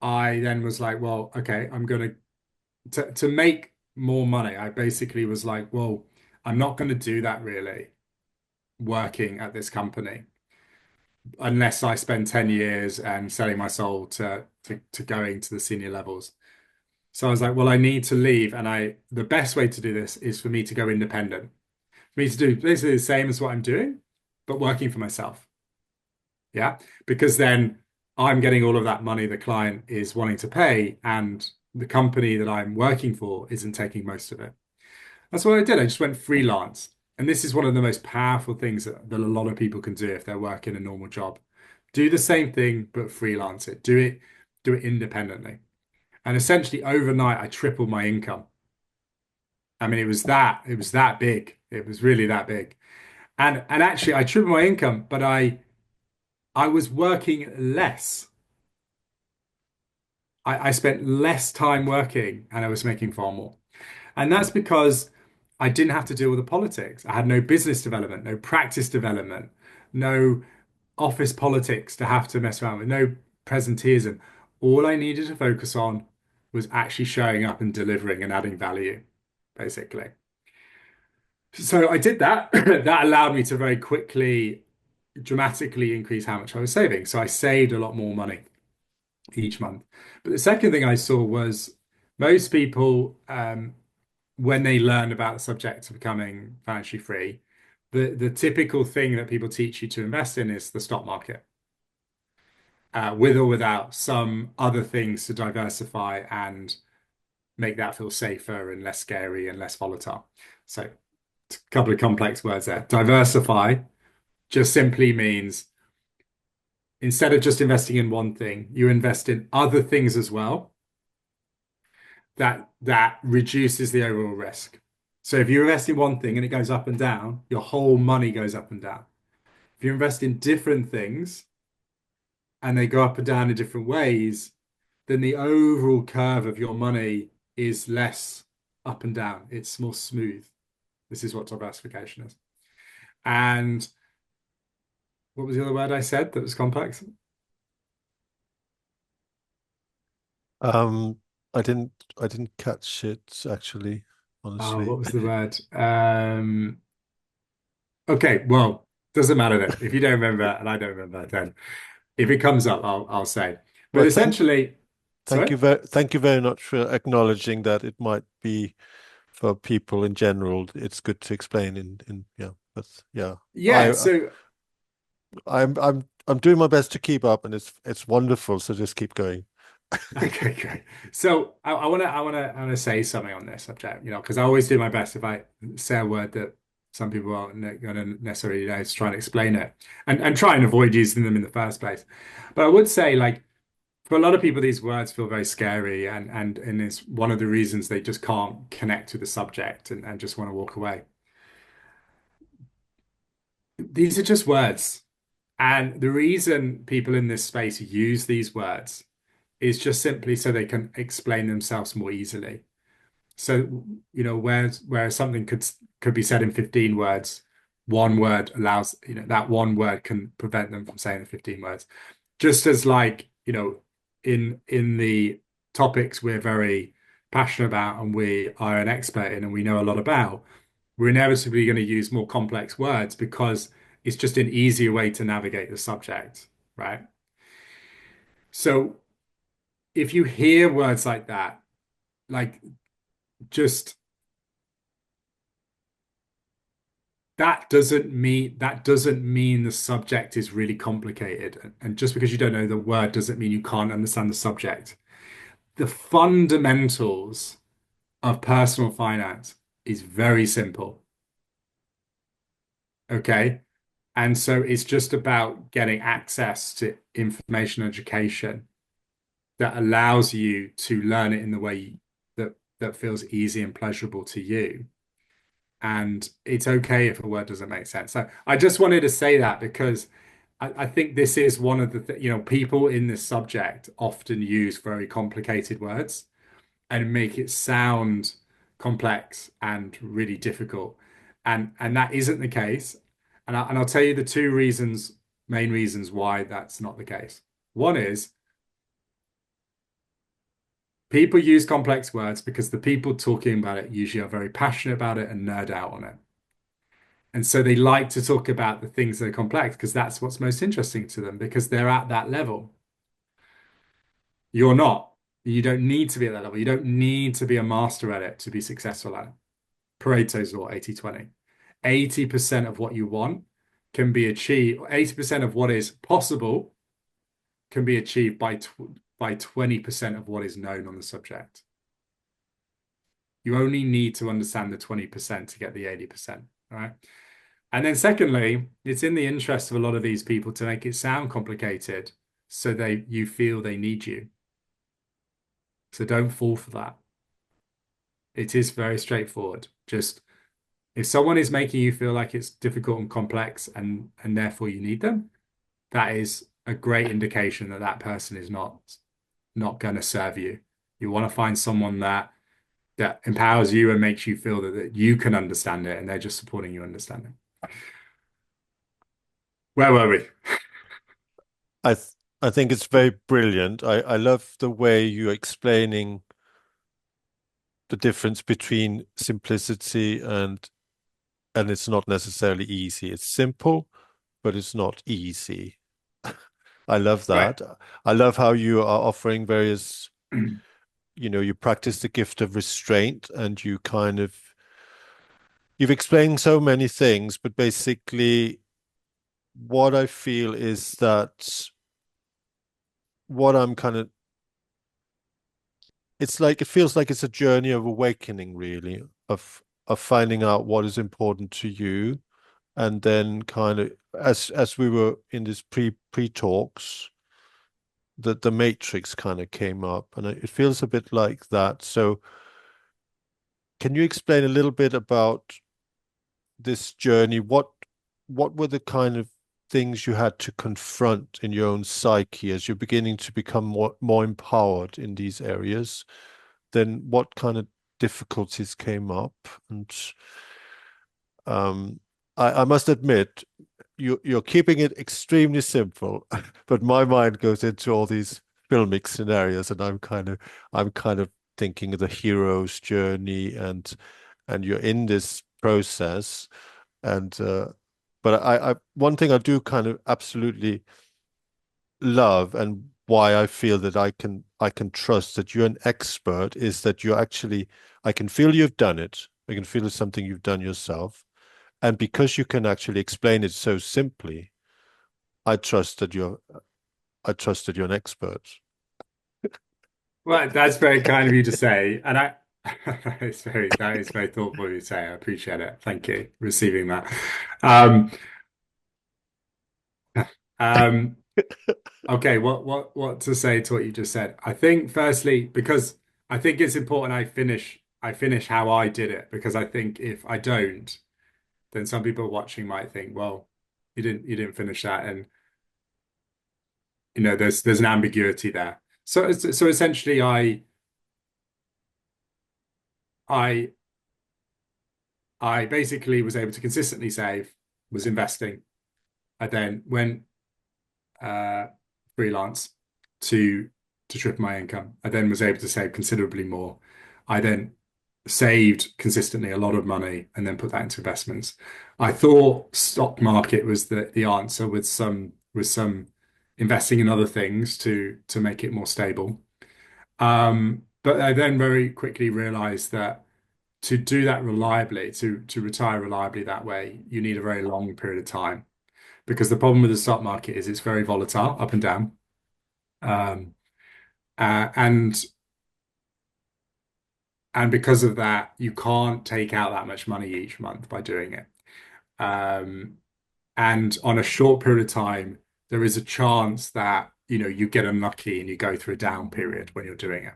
I then was like, well, okay, I'm going to make more money. I basically was like, well, I'm not going to do that really working at this company unless I spend 10 years and selling my soul to going to the senior levels. So I was like, well, I need to leave. And the best way to do this is for me to go independent, for me to do basically the same as what I'm doing, but working for myself. Yeah. Because then I'm getting all of that money the client is wanting to pay, and the company that I'm working for isn't taking most of it. That's what I did. I just went freelance. And this is one of the most powerful things that a lot of people can do if they're working a normal job. Do the same thing, but freelance it. Do it independently. And essentially overnight, I tripled my income. I mean, it was that big. It was really that big. And actually I tripled my income, but I was working less. I spent less time working and I was making far more. And that's because I didn't have to deal with the politics. I had no business development, no practice development, no office politics to have to mess around with, no presenteeism. All I needed to focus on was actually showing up and delivering and adding value, basically. So I did that. That allowed me to very quickly, dramatically increase how much I was saving. So I saved a lot more money each month. But the second thing I saw was most people, when they learn about the subject of becoming financially free, the typical thing that people teach you to invest in is the stock market, with or without some other things to diversify and make that feel safer and less scary and less volatile. So, a couple of complex words there. Diversify just simply means instead of just investing in one thing, you invest in other things as well. That reduces the overall risk. So if you invest in one thing and it goes up and down, your whole money goes up and down. If you invest in different things and they go up and down in different ways, then the overall curve of your money is less up and down. It's more smooth. This is what diversification is. And what was the other word I said that was complex? Um, I didn't catch it actually, Oh, honestly. what was the word? Okay, well, doesn't matter then. If you don't remember and I don't remember, then if it comes up, I'll say. But Well, thank essentially, Sorry? thank you very much for acknowledging that it might be for people in general. It's good to explain in yeah, but yeah. Yeah, so I'm doing my best to keep up, and it's wonderful. So just keep going. okay, great. So I wanna say something on this subject, because I always do my best if I say a word that some people aren't going to necessarily know to try and explain it, and try and avoid using them in the first place. But I would say, like, for a lot of people, these words feel very scary, and it's one of the reasons they just can't connect to the subject and just want to walk away. These are just words. And the reason people in this space use these words is just simply so they can explain themselves more easily. So, whereas something could be said in 15 words, one word allows, that one word can prevent them from saying the 15 words. Just as, like, in the topics we're very passionate about and we are an expert in and we know a lot about, we're inevitably going to use more complex words because it's just an easier way to navigate the subject, right? So if you hear words like that, like, just that doesn't mean the subject is really complicated. And just because you don't know the word doesn't mean you can't understand the subject. The fundamentals of personal finance is very simple. Okay. And so it's just about getting access to information and education that allows you to learn it in the way that feels easy and pleasurable to you. And it's okay if a word doesn't make sense. So I just wanted to say that because I think this is one of the people in this subject often use very complicated words and make it sound complex and really difficult. And that isn't the case. And I'll tell you the main reasons why that's not the case. One is people use complex words because the people talking about it usually are very passionate about it and nerd out on it. And so they like to talk about the things that are complex because that's what's most interesting to them because they're at that level. You're not. You don't need to be at that level. You don't need to be a master at it to be successful at it. Pareto's law, 80/20. 80% of what you want can be achieved, 80% of what is possible can be achieved by 20% of what is known on the subject. You only need to understand the 20% to get the 80%, right? And then secondly, it's in the interest of a lot of these people to make it sound complicated so you feel they need you. So don't fall for that. It is very straightforward. Just if someone is making you feel like it's difficult and complex and therefore you need them, that is a great indication that that person is not going to serve you. You want to find someone that empowers you and makes you feel that you can understand it and they're just supporting you understanding. Where were we? I th I think it's very brilliant. I love the way you're explaining the difference between simplicity and it's not necessarily easy. It's simple, but it's not easy. I love Right. that. I love how you are offering various, you practice the gift of restraint and you've explained so many things, but basically what I feel is that what I'm kind of it's like it feels like it's a journey of awakening, really, of finding out what is important to you, and then kind of as we were in this pre talks, that the matrix kind of came up, and it feels a bit like that. So, can you explain a little bit about this journey? What were the kind of things you had to confront in your own psyche as you're beginning to become more empowered in these areas? Then what kind of difficulties came up? And um, I must admit, you're keeping it extremely simple, but my mind goes into all these filmic scenarios, and I'm kind of thinking of the hero's journey, and you're in this process, and but I one thing I do kind of absolutely love, and why I feel that I can trust that you're an expert is that you're actually, I can feel you've done it. I can feel it's something you've done yourself. And because you can actually explain it so simply, I trust that you're an expert. Well, that's very kind of you to say, and I that is very thoughtful of you to say. I appreciate it. Thank you for receiving that. Um, um, okay, what to say to what you just said? I think firstly, because I think it's important I finish how I did it, because I think if I don't, then some people watching might think, well, you didn't finish that, and there's an ambiguity there. So essentially, I I basically was able to consistently save, was investing. I then went uh, freelance to triple my income. I then was able to save considerably more. I then saved consistently a lot of money and then put that into investments. I thought stock market was the answer, with some investing in other things to make it more stable. But I then very quickly realized that to do that reliably, to retire reliably that way, you need a very long period of time, because the problem with the stock market is it's very volatile, up and down. Um, uh, and and because of that, you can't take out that much money each month by doing it. Um, and on a short period of time, there is a chance that you get unlucky and you go through a down period when you're doing it.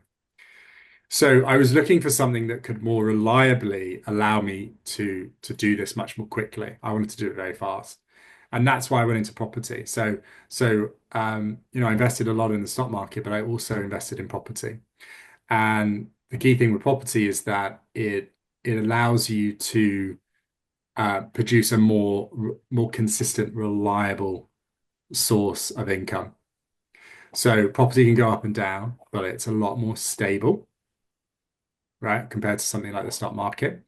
So I was looking for something that could more reliably allow me to do this much more quickly. I wanted to do it very fast. And that's why I went into property. I invested a lot in the stock market, but I also invested in property. And the key thing with property is that it allows you to produce a more consistent, reliable source of income. So property can go up and down, but it's a lot more stable, right, compared to something like the stock market.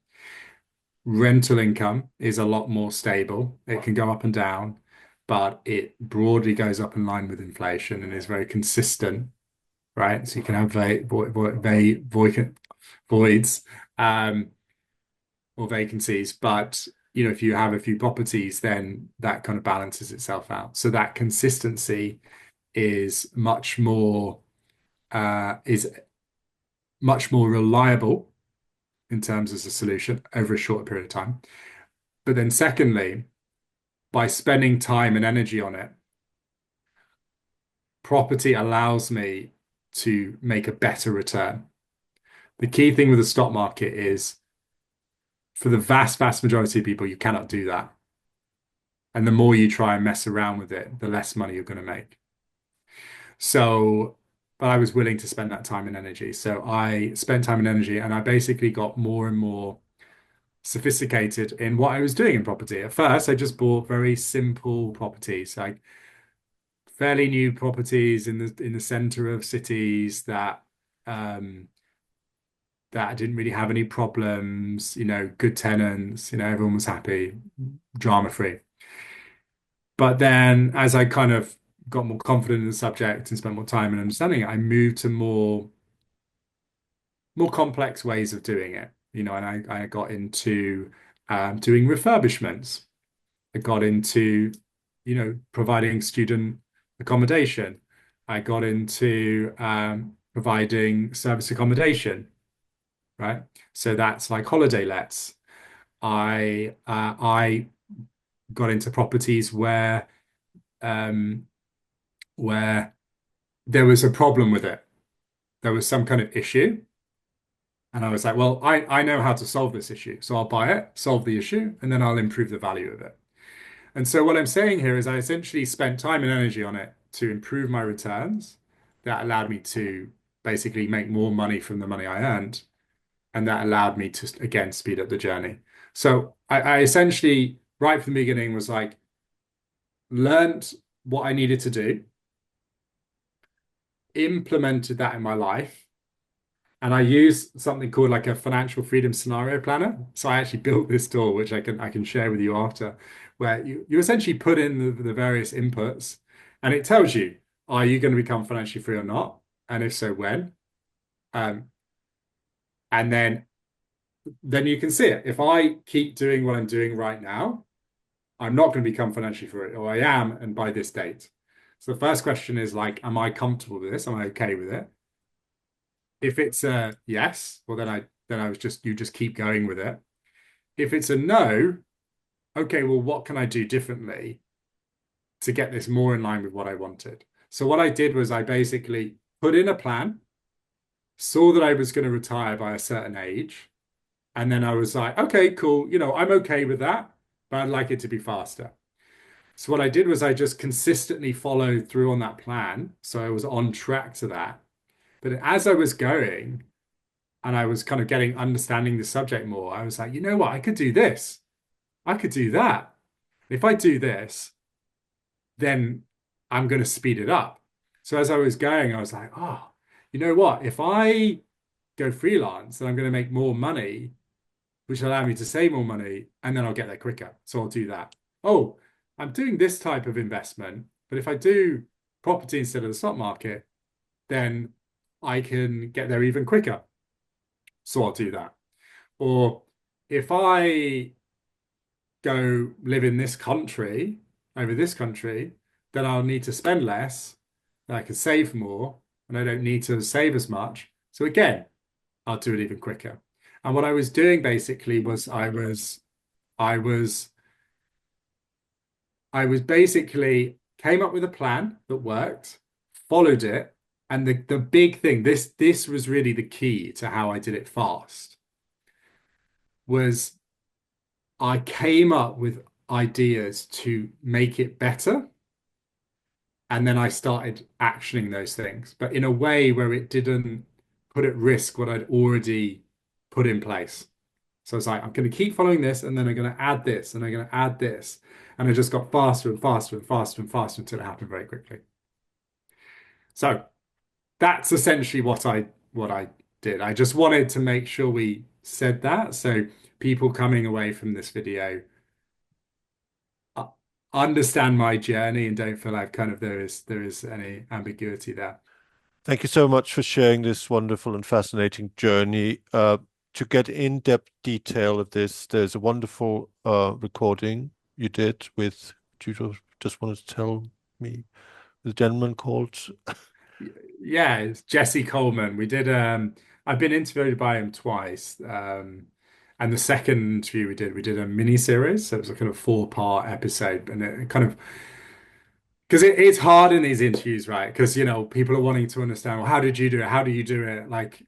Rental income is a lot more stable. It can go up and down, but it broadly goes up in line with inflation and is very consistent, right? So you can have voids, um, or vacancies, but if you have a few properties, then that kind of balances itself out. So that consistency is is much more reliable in terms of a solution over a short period of time. But then secondly, by spending time and energy on it, property allows me to make a better return. The key thing with the stock market is, for the vast majority of people, you cannot do that. And the more you try and mess around with it, the less money you're going to make. So, but I was willing to spend that time and energy. So I spent time and energy, and I basically got more and more sophisticated in what I was doing in property. At first, I just bought very simple properties, like fairly new properties in the center of cities um, that didn't really have any problems, good tenants, everyone was happy, drama free. But then as I kind of got more confident in the subject and spent more time and understanding it, I moved to more complex ways of doing it, and I got into doing refurbishments. I got into, providing student accommodation. I got into providing service accommodation, right? So that's like holiday lets. I got into properties um, where there was a problem with it. There was some kind of issue. And I was like, well, I know how to solve this issue. So I'll buy it, solve the issue, and then I'll improve the value of it. And so what I'm saying here is I essentially spent time and energy on it to improve my returns. That allowed me to basically make more money from the money I earned. And that allowed me to, again, speed up the journey. So I essentially, right from the beginning, was like, learned what I needed to do, implemented that in my life, and I use something called like a financial freedom scenario planner. So I actually built this tool, which I can share with you after, where you essentially put in the various inputs, and it tells you, are you going to become financially free or not? And if so, when? Um, and then you can see it. If I keep doing what I'm doing right now, I'm not going to become financially free, or I am, and by this date. So the first question is like, am I comfortable with this? Am I okay with it? If it's a yes, well then I was just you just keep going with it. If it's a no, okay, well, what can I do differently to get this more in line with what I wanted? So what I did was I basically put in a plan, saw that I was going to retire by a certain age, and then I was like, okay, cool, I'm okay with that, but I'd like it to be faster. So what I did was I just consistently followed through on that plan. So I was on track to that. But as I was going and I was kind of understanding the subject more, I was like, you know what? I could do this. I could do that. If I do this, then I'm going to speed it up. So as I was going, I was like, oh, you know what? If I go freelance, then I'm going to make more money, which will allow me to save more money, and then I'll get there quicker. So I'll do that. Oh, I'm doing this type of investment, but if I do property instead of the stock market, then I can get there even quicker. So I'll do that. Or if I go live in this country over this country, then I'll need to spend less, then I can save more, and I don't need to save as much. So again, I'll do it even quicker. And what I was doing basically was I was I was basically came up with a plan that worked, followed it, and the big thing, this was really the key to how I did it fast, was I came up with ideas to make it better, and then I started actioning those things, but in a way where it didn't put at risk what I'd already put in place. So it's like, I'm going to keep following this, and then I'm going to add this, and I'm going to add this. And it just got faster and faster and faster and faster until it happened very quickly. So that's essentially what I did. I just wanted to make sure we said that. So people coming away from this video uh, understand my journey and don't feel like kind of there is any ambiguity there. Thank you so much for sharing this wonderful and fascinating journey. To get in-depth detail of this, there's a wonderful recording you did with, do you just want to tell me the gentleman called? Yeah, it's Jesse Coleman. I've been interviewed by him twice. And the second interview we did a mini series. So it was a kind of four-part episode. And it kind of, because it's hard in these interviews, right? Because, people are wanting to understand, well, how did you do it? How do you do it? Like,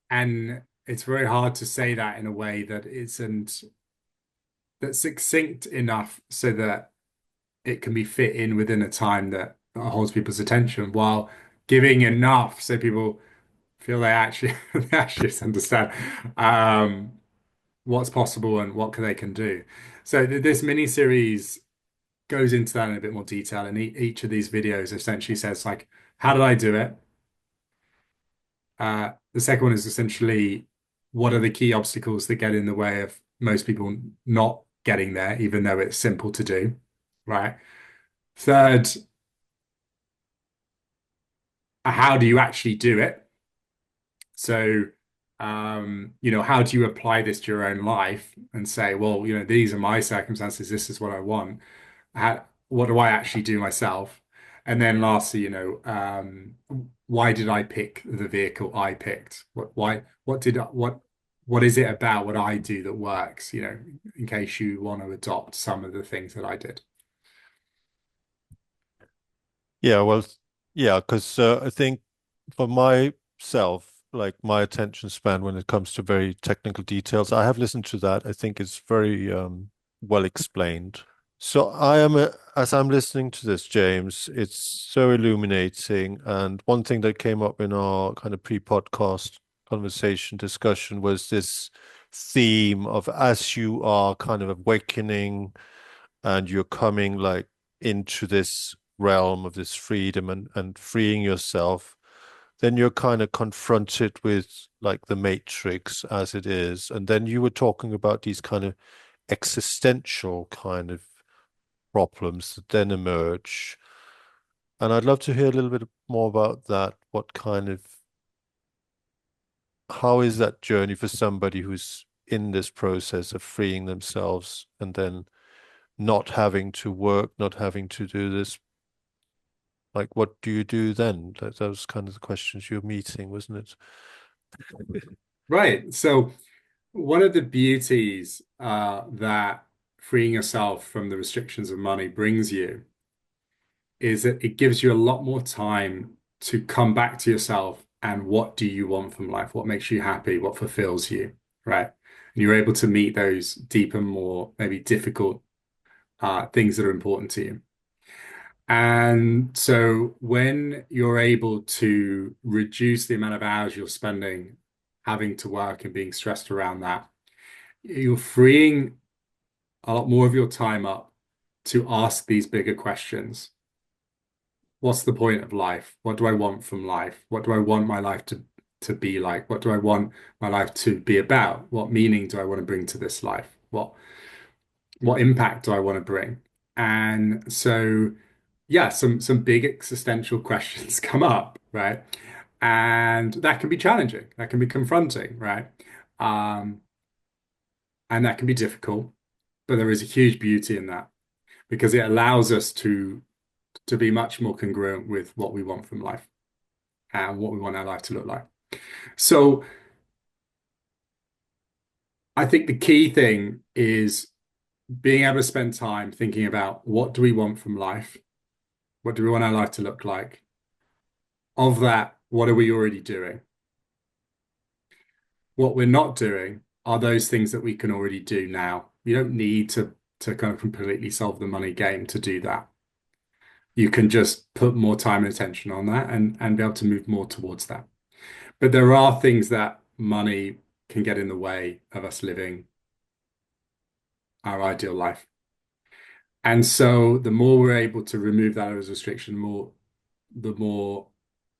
and it's very hard to say that in a way that isn't, that's succinct enough so that it can be fit in within a time that holds people's attention while giving enough so people feel they actually they actually understand um, what's possible and what they can do. So this mini series goes into that in a bit more detail, and each of these videos essentially says like, how did I do it? The second one is essentially what are the key obstacles that get in the way of most people not getting there, even though it's simple to do, right? Third, how do you actually do it? So, how do you apply this to your own life and say, well, these are my circumstances, this is what I want. What do I actually do myself? And then lastly, why did I pick the vehicle I picked? What is it about what I do that works, in case you want to adopt some of the things that I did. Yeah, well, yeah, because I think for myself, like my attention span when it comes to very technical details, I have listened to that. I think it's very well explained. So as I'm listening to this, James, it's so illuminating. And one thing that came up in our kind of pre-podcast conversation discussion was this theme of as you are kind of awakening and you're coming like into this realm of this freedom and freeing yourself, then you're kind of confronted with like the matrix as it is. And then you were talking about these kind of existential kind of problems that then emerge. And I'd love to hear a little bit more about that what kind of how is that journey for somebody who's in this process of freeing themselves and then not having to work, not having to do this? Like, what do you do then? That was kind of the questions you're meeting, wasn't it? Right. So one of the beauties that freeing yourself from the restrictions of money brings you is that it gives you a lot more time to come back to yourself and what do you want from life? What makes you happy? What fulfills you? Right. And you're able to meet those deeper, more maybe difficult things that are important to you. And so when you're able to reduce the amount of hours you're spending having to work and being stressed around that, you're freeing a lot more of your time up to ask these bigger questions. What's the point of life? What do I want from life? What do I want my life to be like? What do I want my life to be about? What meaning do I want to bring to this life? What impact do I want to bring? And so yeah, some big existential questions come up, right? And that can be challenging, that can be confronting, right? Um, and that can be difficult, but there is a huge beauty in that because it allows us to be much more congruent with what we want from life and what we want our life to look like. So I think the key thing is being able to spend time thinking about what do we want from life? What do we want our life to look like? Of that, what are we already doing? What we're not doing are those things that we can already do now. You don't need to kind of completely solve the money game to do that. You can just put more time and attention on that and be able to move more towards that. But there are things that money can get in the way of us living our ideal life. And so the more we're able to remove that as a restriction, the more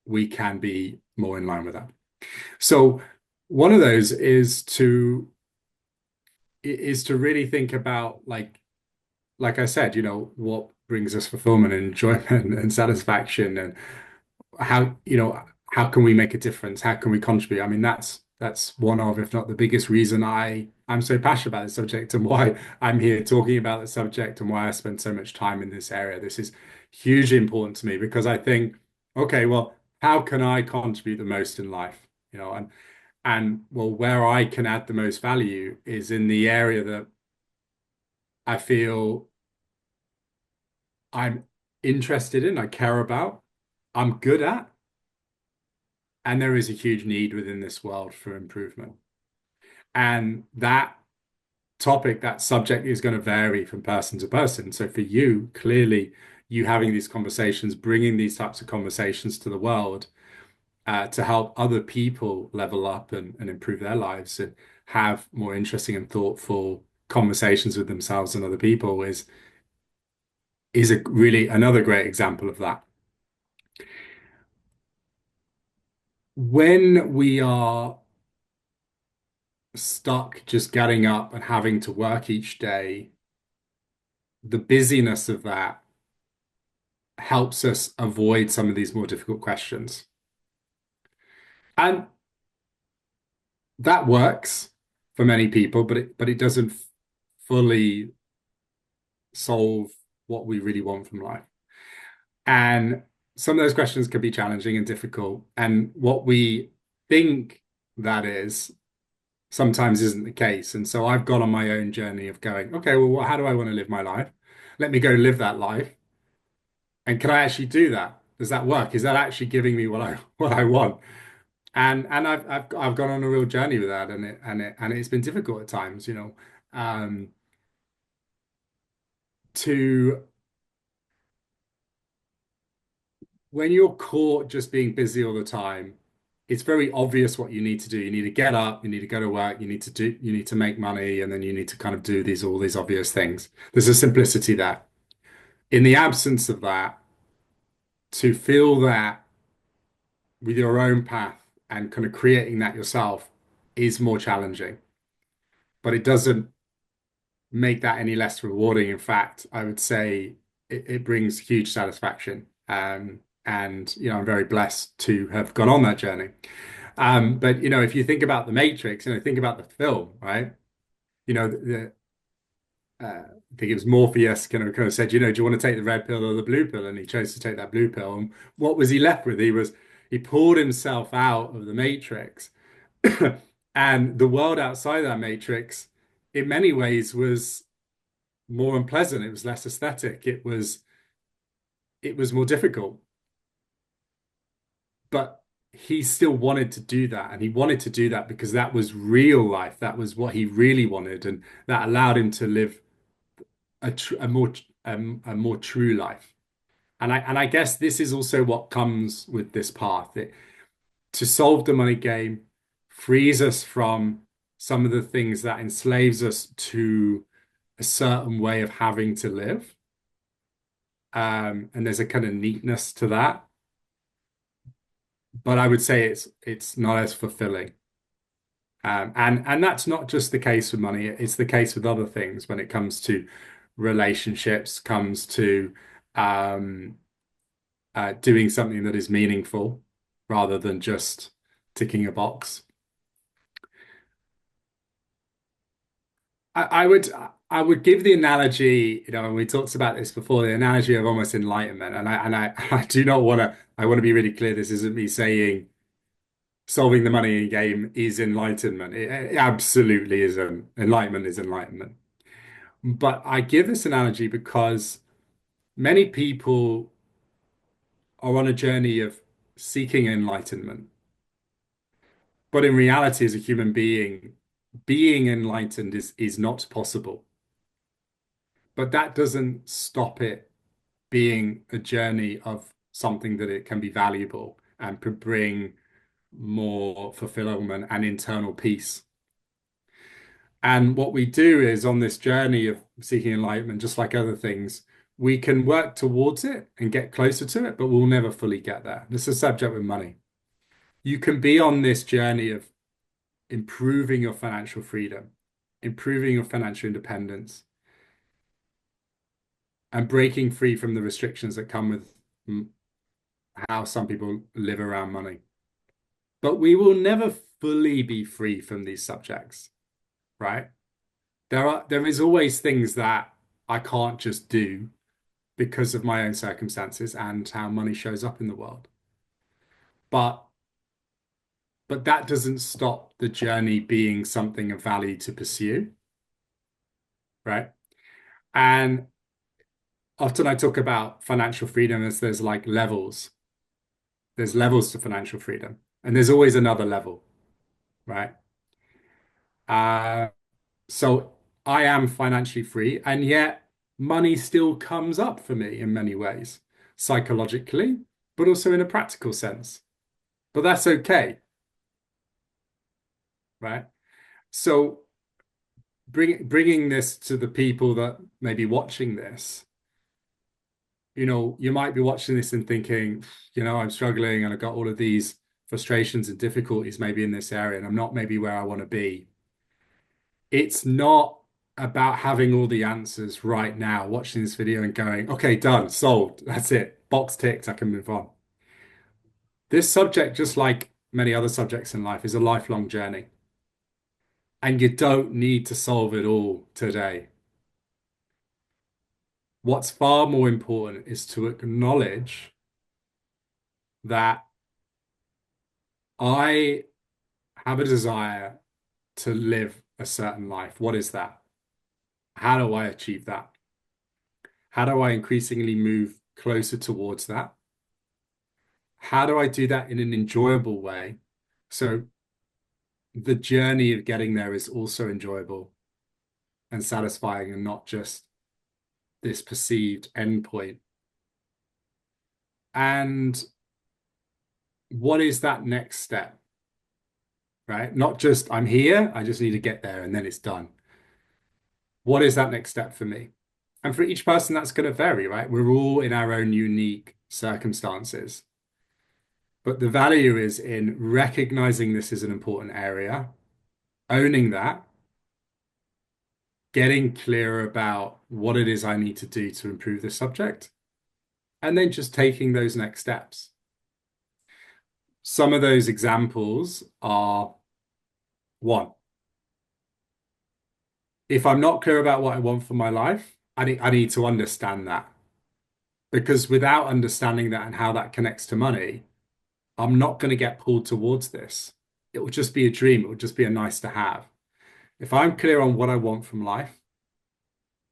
we can be more in line with that. So one of those is to really think about like I said, what brings us fulfillment and enjoyment and satisfaction and how can we make a difference? How can we contribute? I mean, that's one of, if not the biggest reason I'm so passionate about this subject and why I'm here talking about the subject and why I spend so much time in this area. This is hugely important to me because I think, okay, well, how can I contribute the most in life? And well, where I can add the most value is in the area that I feel I'm interested in, I care about, I'm good at, and there is a huge need within this world for improvement. And that topic, that subject is going to vary from person to person. So for you, clearly, you having these conversations, bringing these types of conversations to the world to help other people level up and improve their lives and have more interesting and thoughtful conversations with themselves and other people is a really another great example of that. When we are stuck just getting up and having to work each day, the busyness of that helps us avoid some of these more difficult questions. And that works for many people, but it doesn't fully solve what we really want from life. And some of those questions can be challenging and difficult. And what we think that is sometimes isn't the case. And so I've gone on my own journey of going, okay, well, how do I want to live my life? Let me go live that life. And can I actually do that? Does that work? Is that actually giving me what I want? And I've gone on a real journey with that, and it's been difficult at times, to when you're caught just being busy all the time, it's very obvious what you need to do. You need to get up, you need to go to work, you need to make money, and then you need to kind of do all these obvious things. There's a simplicity there. In the absence of that, to feel that with your own path and kind of creating that yourself is more challenging, but it doesn't make that any less rewarding. In fact, I would say it brings huge satisfaction. And, I'm very blessed to have gone on that journey. But, if you think about the Matrix, think about the film, right? I think it was Morpheus kind of said, do you want to take the red pill or the blue pill? And he chose to take that blue pill. And what was he left with? He pulled himself out of the Matrix. And the world outside that Matrix, in many ways, was more unpleasant. It was less aesthetic. It was more difficult. But he still wanted to do that. And he wanted to do that because that was real life. That was what he really wanted. And that allowed him to live a more true life. And I guess this is also what comes with this path. To solve the money game frees us from some of the things that enslaves us to a certain way of having to live. And there's a kind of neatness to that. But I would say it's not as fulfilling. And that's not just the case with money, it's the case with other things when it comes to relationships, comes to um, doing something that is meaningful rather than just ticking a box. I would give the analogy, and we talked about this before, the analogy of almost enlightenment. And I I do not want to, I want to be really clear, this isn't me saying solving the money game is enlightenment. It absolutely isn't. Enlightenment is enlightenment. But I give this analogy because many people are on a journey of seeking enlightenment. But in reality, as a human being, being enlightened is not possible. But that doesn't stop it being a journey of something that it can be valuable and could bring more fulfillment and internal peace. And what we do is on this journey of seeking enlightenment, just like other things, we can work towards it and get closer to it, but we'll never fully get there. This is a subject with money. You can be on this journey of improving your financial freedom, improving your financial independence, and breaking free from the restrictions that come with how some people live around money. But we will never fully be free from these subjects, right? There is always things that I can't just do because of my own circumstances and how money shows up in the world. But but that doesn't stop the journey being something of value to pursue, right? And often I talk about financial freedom as there's like levels. There's levels to financial freedom, and there's always another level, right? Uh, so I am financially free, and yet money still comes up for me in many ways, psychologically, but also in a practical sense. But that's okay, right? So bringing this to the people that may be watching this, you might be watching this and thinking, I'm struggling and I've got all of these frustrations and difficulties maybe in this area, and I'm not maybe where I want to be. It's not about having all the answers right now, watching this video and going, okay, done, solved, that's it, box ticked, I can move on. This subject, just like many other subjects in life, is a lifelong journey. And you don't need to solve it all today. What's far more important is to acknowledge that I have a desire to live a certain life. What is that? How do I achieve that? How do I increasingly move closer towards that? How do I do that in an enjoyable way? So the journey of getting there is also enjoyable and satisfying and not just this perceived endpoint. And what is that next step? Right? Not just I'm here, I just need to get there and then it's done. What is that next step for me? And for each person, that's going to vary, right? We're all in our own unique circumstances. But the value is in recognizing this is an important area, owning that, getting clearer about what it is I need to do to improve this subject, and then just taking those next steps. Some of those examples are: one, if I'm not clear about what I want for my life, I need to understand that. Because without understanding that and how that connects to money, I'm not going to get pulled towards this. It will just be a dream. It will just be a nice to have. If I'm clear on what I want from life,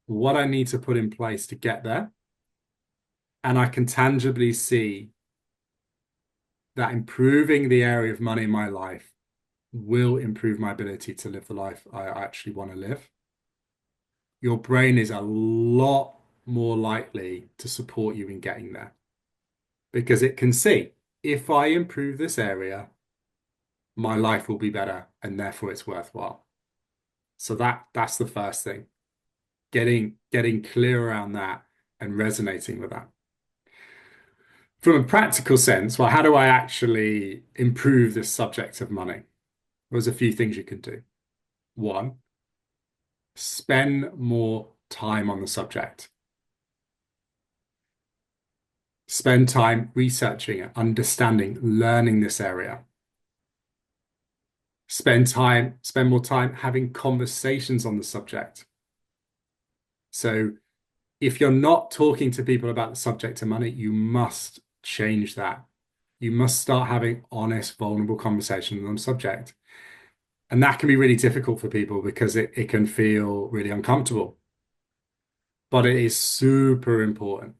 what I need to put in place to get there, and I can tangibly see that improving the area of money in my life will improve my ability to live the life I actually want to live, your brain is a lot more likely to support you in getting there because it can see, if I improve this area, my life will be better and therefore it's worthwhile. So that's the first thing. Getting clear around that and resonating with that. From a practical sense, well, how do I actually improve this subject of money? There's a few things you can do. One, spend more time on the subject. Spend time researching it, understanding, learning this area. Spend more time having conversations on the subject. So if you're not talking to people about the subject of money, you must change that. You must start having honest, vulnerable conversations on the subject. And that can be really difficult for people because it can feel really uncomfortable. But it is super important.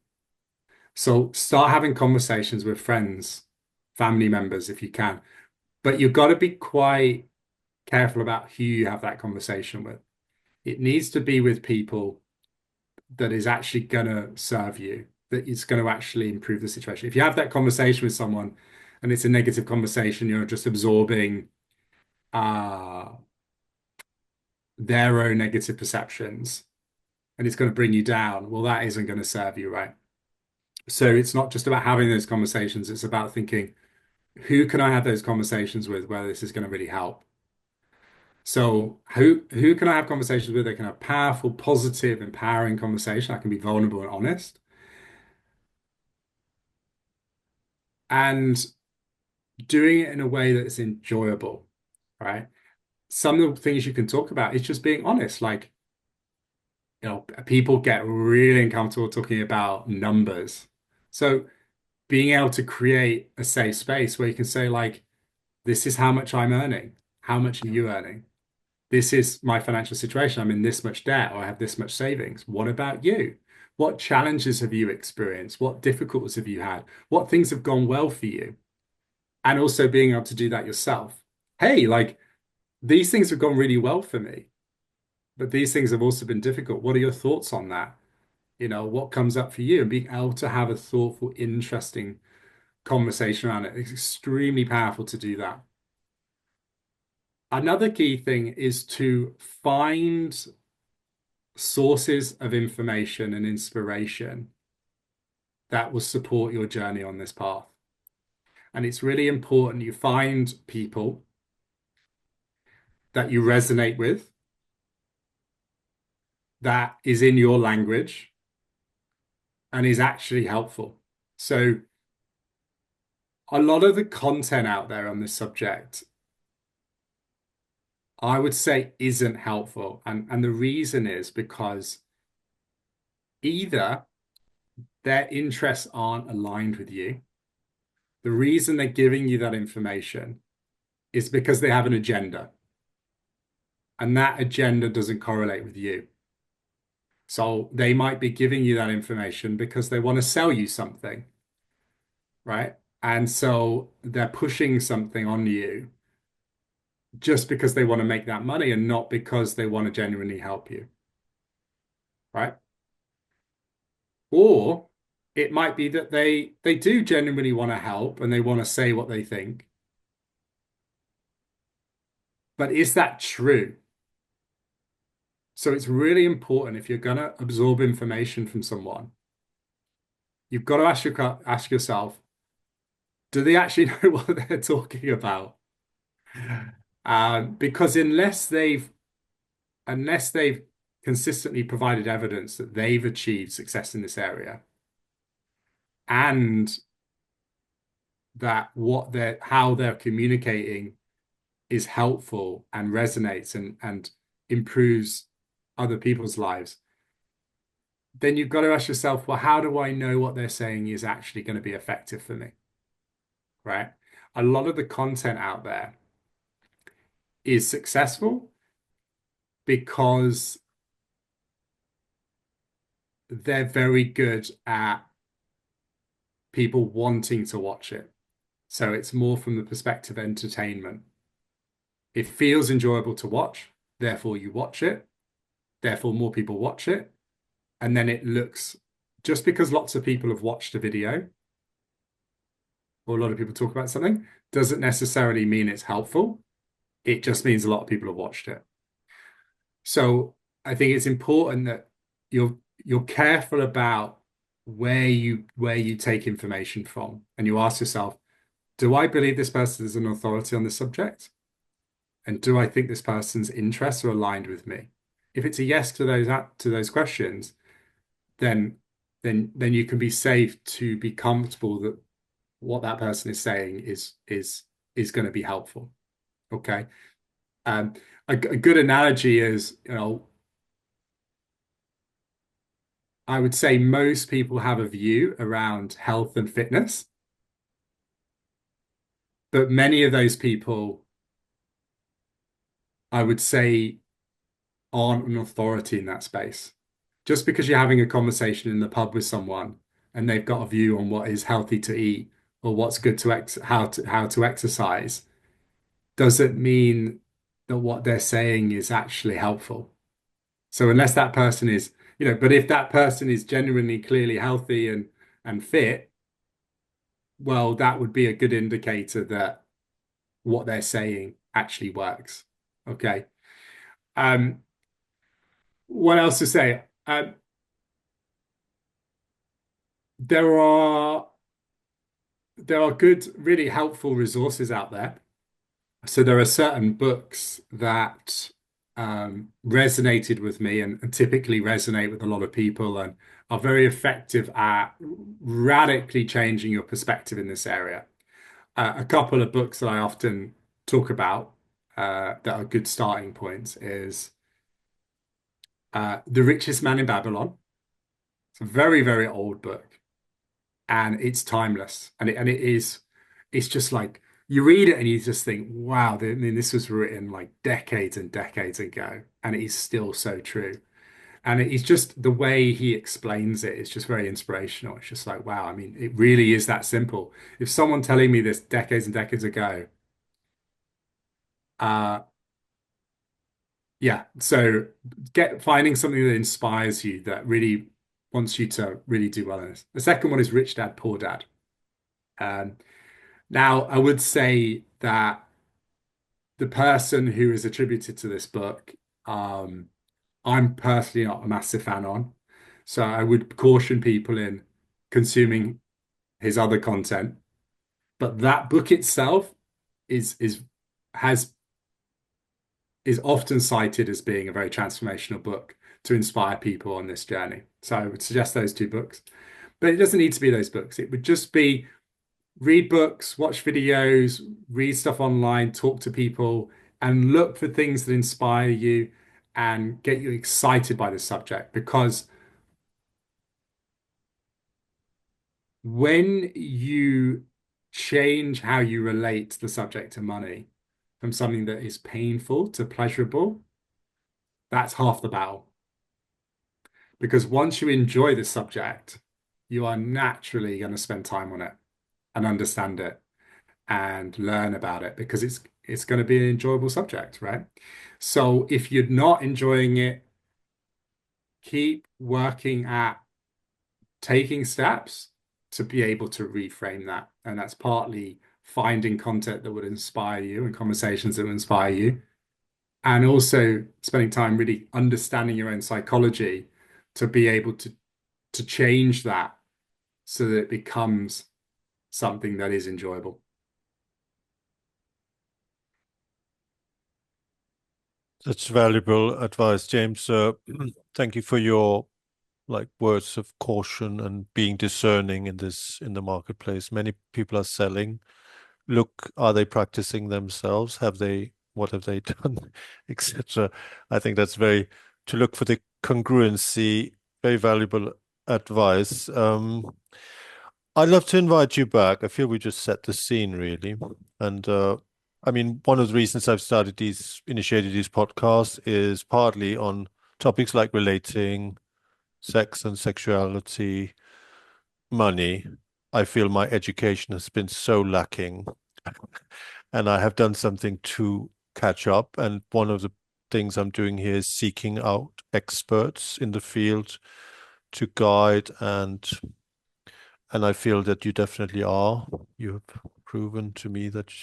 So start having conversations with friends, family members if you can. But you've got to be quite careful about who you have that conversation with. It needs to be with people that is actually going to serve you, that it's going to actually improve the situation. If you have that conversation with someone and it's a negative conversation, you're just absorbing uh, their own negative perceptions and it's going to bring you down, well, that isn't going to serve you, right? So it's not just about having those conversations, it's about thinking, who can I have those conversations with where this is going to really help? So who can I have conversations with? They can have powerful, positive, empowering conversation. I can be vulnerable and honest. And doing it in a way that's enjoyable, right? Some of the things you can talk about is just being honest. Like, people get really uncomfortable talking about numbers. So being able to create a safe space where you can say, like, this is how much I'm earning. How much are you earning? This is my financial situation. I'm in this much debt or I have this much savings. What about you? What challenges have you experienced? What difficulties have you had? What things have gone well for you? And also being able to do that yourself. Hey, like, these things have gone really well for me, but these things have also been difficult. What are your thoughts on that? What comes up for you? And being able to have a thoughtful, interesting conversation around it is extremely powerful to do that. Another key thing is to find sources of information and inspiration that will support your journey on this path. And it's really important you find people that you resonate with, that is in your language and is actually helpful. So a lot of the content out there on this subject, I would say isn't helpful. And the reason is because either their interests aren't aligned with you. The reason they're giving you that information is because they have an agenda. And that agenda doesn't correlate with you. So they might be giving you that information because they want to sell you something, right? And so they're pushing something on you just because they want to make that money and not because they want to genuinely help you, right? Or it might be that they do genuinely want to help and they want to say what they think. But is that true? So it's really important if you're going to absorb information from someone, you've got to ask yourself, do they actually know what they're talking about? Because unless they've consistently provided evidence that they've achieved success in this area, and that how they're communicating is helpful and resonates and improves other people's lives, then you've got to ask yourself, well, how do I know what they're saying is actually going to be effective for me? Right? A lot of the content out there is successful because they're very good at people wanting to watch it. So it's more from the perspective of entertainment. It feels enjoyable to watch, therefore you watch it, therefore more people watch it, and then it looks, just because lots of people have watched a video or a lot of people talk about something, doesn't necessarily mean it's helpful. It just means a lot of people have watched it. So I think it's important that you're careful about where you take information from, and you ask yourself, do I believe this person is an authority on this subject? And do I think this person's interests are aligned with me? If it's a yes to those questions, then then you can be safe to be comfortable that what that person is saying is going to be helpful. Okay. Um, a good analogy is, I would say most people have a view around health and fitness, but many of those people, I would say, aren't an authority in that space. Just because you're having a conversation in the pub with someone and they've got a view on what is healthy to eat or what's good to how to exercise, doesn't mean that what they're saying is actually helpful. So unless that person is, but if that person is genuinely clearly healthy and fit, well, that would be a good indicator that what they're saying actually works. Okay. Um, what else to say? There are there are good, really helpful resources out there. So there are certain books that resonated with me and typically resonate with a lot of people and are very effective at radically changing your perspective in this area. A couple of books that I often talk about that are good starting points is The Richest Man in Babylon. It's a very, very old book and it's timeless. And it's just like you read it and you just think, wow, I mean, this was written like decades and decades ago, and it is still so true. And it's just the way he explains it is just very inspirational. It's just like, wow, I mean, it really is that simple. If someone telling me this decades and decades ago, uh, yeah, so finding something that inspires you that really wants you to really do well in this. The second one is Rich Dad, Poor Dad. Um, Now, I would say that the person who is attributed to this book, um, I'm personally not a massive fan on. So I would caution people in consuming his other content. But that book itself is has is often cited as being a very transformational book to inspire people on this journey. So I would suggest those two books. But it doesn't need to be those books. It would just be read books, watch videos, read stuff online, talk to people, and look for things that inspire you and get you excited by the subject. Because when you change how you relate to the subject of money from something that is painful to pleasurable, that's half the battle. Because once you enjoy the subject, you are naturally going to spend time on it and understand it and learn about it because it's going to be an enjoyable subject, right? So if you're not enjoying it, keep working at taking steps to be able to reframe that. And that's partly finding content that would inspire you and conversations that would inspire you. And also spending time really understanding your own psychology to be able to change that so that it becomes something that is enjoyable. That's valuable advice, James. Thank you for your like words of caution and being discerning in the marketplace. Many people are selling. Look, are they practicing themselves? What have they done, etc. I think that's very to look for the congruency, very valuable advice. I'd love to invite you back. I feel we just set the scene really. And I mean, one of the reasons I've initiated these podcasts is partly on topics like relating, sex and sexuality, money. I feel my education has been so lacking, and I have done something to catch up. And one of the things I'm doing here is seeking out experts in the field to guide, and I feel that you definitely are. You have proven to me that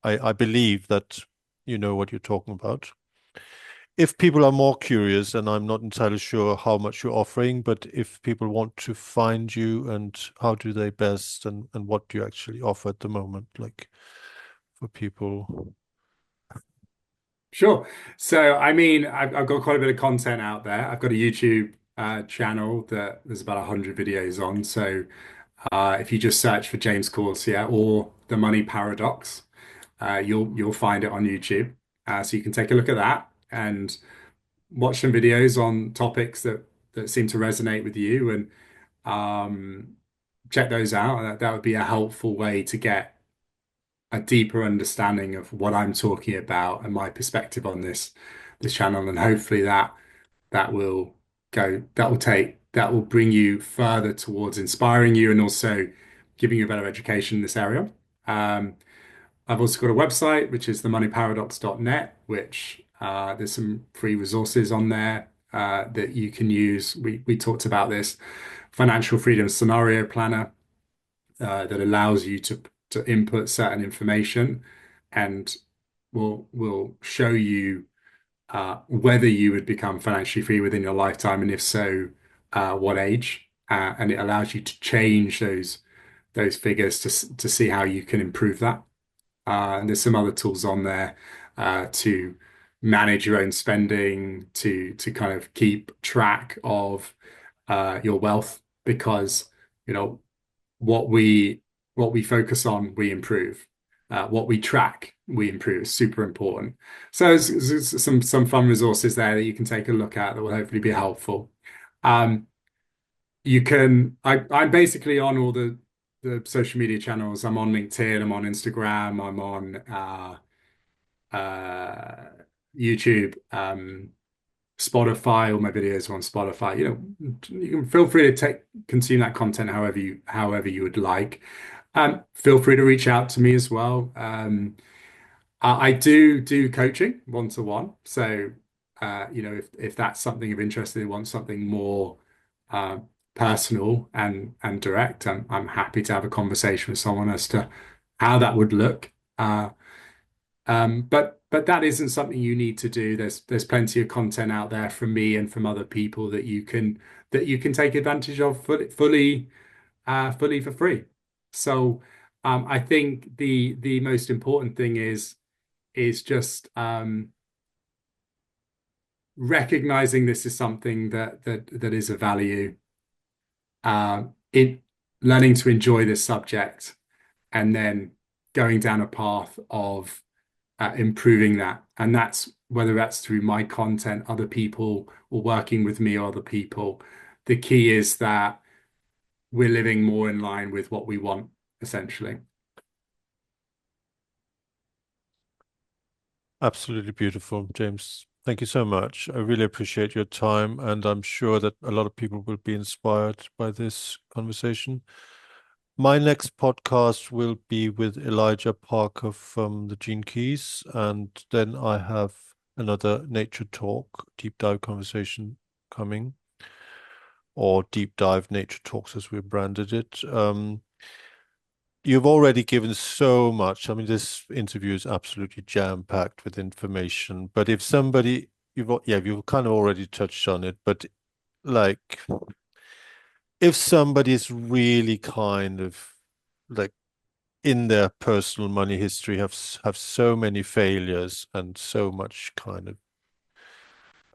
I believe that you know what you're talking about. If people are more curious, and I'm not entirely sure how much you're offering, but if people want to find you, and how do they best, and what do you actually offer at the moment, like for people? Sure. So, I mean, I've got quite a bit of content out there. I've got a YouTube channel that there's about 100 videos on. So, if you just search for James Coursier or the Money Paradox, you'll find it on YouTube. So you can take a look at that and watch some videos on topics that seem to resonate with you, and check those out. That would be a helpful way to get a deeper understanding of what I'm talking about and my perspective on this channel, and hopefully that will that will bring you further towards inspiring you and also giving you a better education in this area. Um, I've also got a website which is themoneyparadox.net, which there's some free resources on there that you can use. We talked about this financial freedom scenario planner that allows you to input certain information and will show you whether you would become financially free within your lifetime, and if so, what age. And it allows you to change those figures to see how you can improve that. And there's some other tools on there to manage your own spending, to kind of keep track of your wealth, because you know what we focus on, we improve. What we track, we improve. It's super important. So there's some fun resources there that you can take a look at that will hopefully be helpful. Um, I'm basically on all the social media channels. I'm on LinkedIn, I'm on Instagram, I'm on YouTube, Spotify. All my videos are on Spotify. You can feel free to consume that content however you would like. Feel free to reach out to me as well. I do coaching one to one. So, if that's something of interest, they want something more uh, personal and direct, I'm happy to have a conversation with someone as to how that would look. But that isn't something you need to do. There's plenty of content out there from me and from other people that you can take advantage of fully for free. So I think the most important thing is just recognizing this is something that is of value, in learning to enjoy this subject, and then going down a path of improving that. And that's whether that's through my content, other people, or working with me or other people. The key is that we're living more in line with what we want, essentially. Absolutely beautiful, James. Thank you so much. I really appreciate your time, and I'm sure that a lot of people will be inspired by this conversation. My next podcast will be with Elijah Parker from the Gene Keys, and then I have another nature talk, deep dive conversation coming, or deep dive nature talks as we branded it. You've already given so much. I mean, this interview is absolutely jam-packed with information. But if somebody, you've kind of already touched on it, but like if somebody is really kind of like in their personal money history have so many failures and so much kind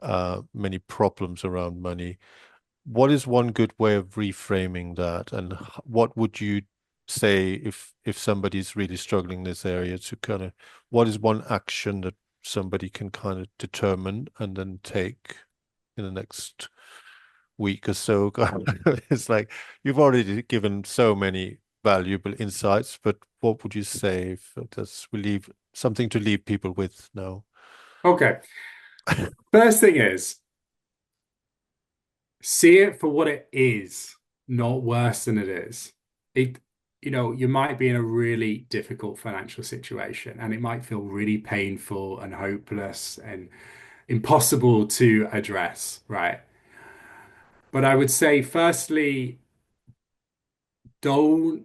of many problems around money, what is one good way of reframing that? And what would you say if somebody's really struggling in this area to kind of, what is one action that somebody can kind of determine and then take in the next week or so? It's like you've already given so many valuable insights, but what would you say if that's we leave something to leave people with now? Okay. First thing is, see it for what it is, not worse than it is. It, you might be in a really difficult financial situation and it might feel really painful and hopeless and impossible to address, right? But I would say, firstly, don't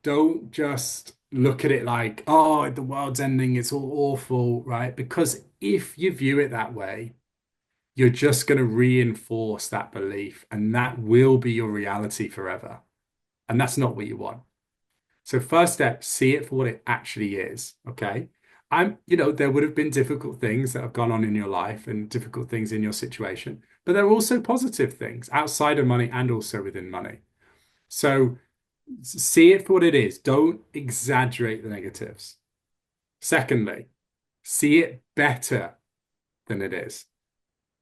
don't just look at it like, oh, the world's ending, it's all awful, right? Because if you view it that way, you're just going to reinforce that belief, and that will be your reality forever. And that's not what you want. So first step, see it for what it actually is. Okay. There would have been difficult things that have gone on in your life and difficult things in your situation, but there are also positive things outside of money and also within money. So see it for what it is. Don't exaggerate the negatives. Secondly, see it better than it is.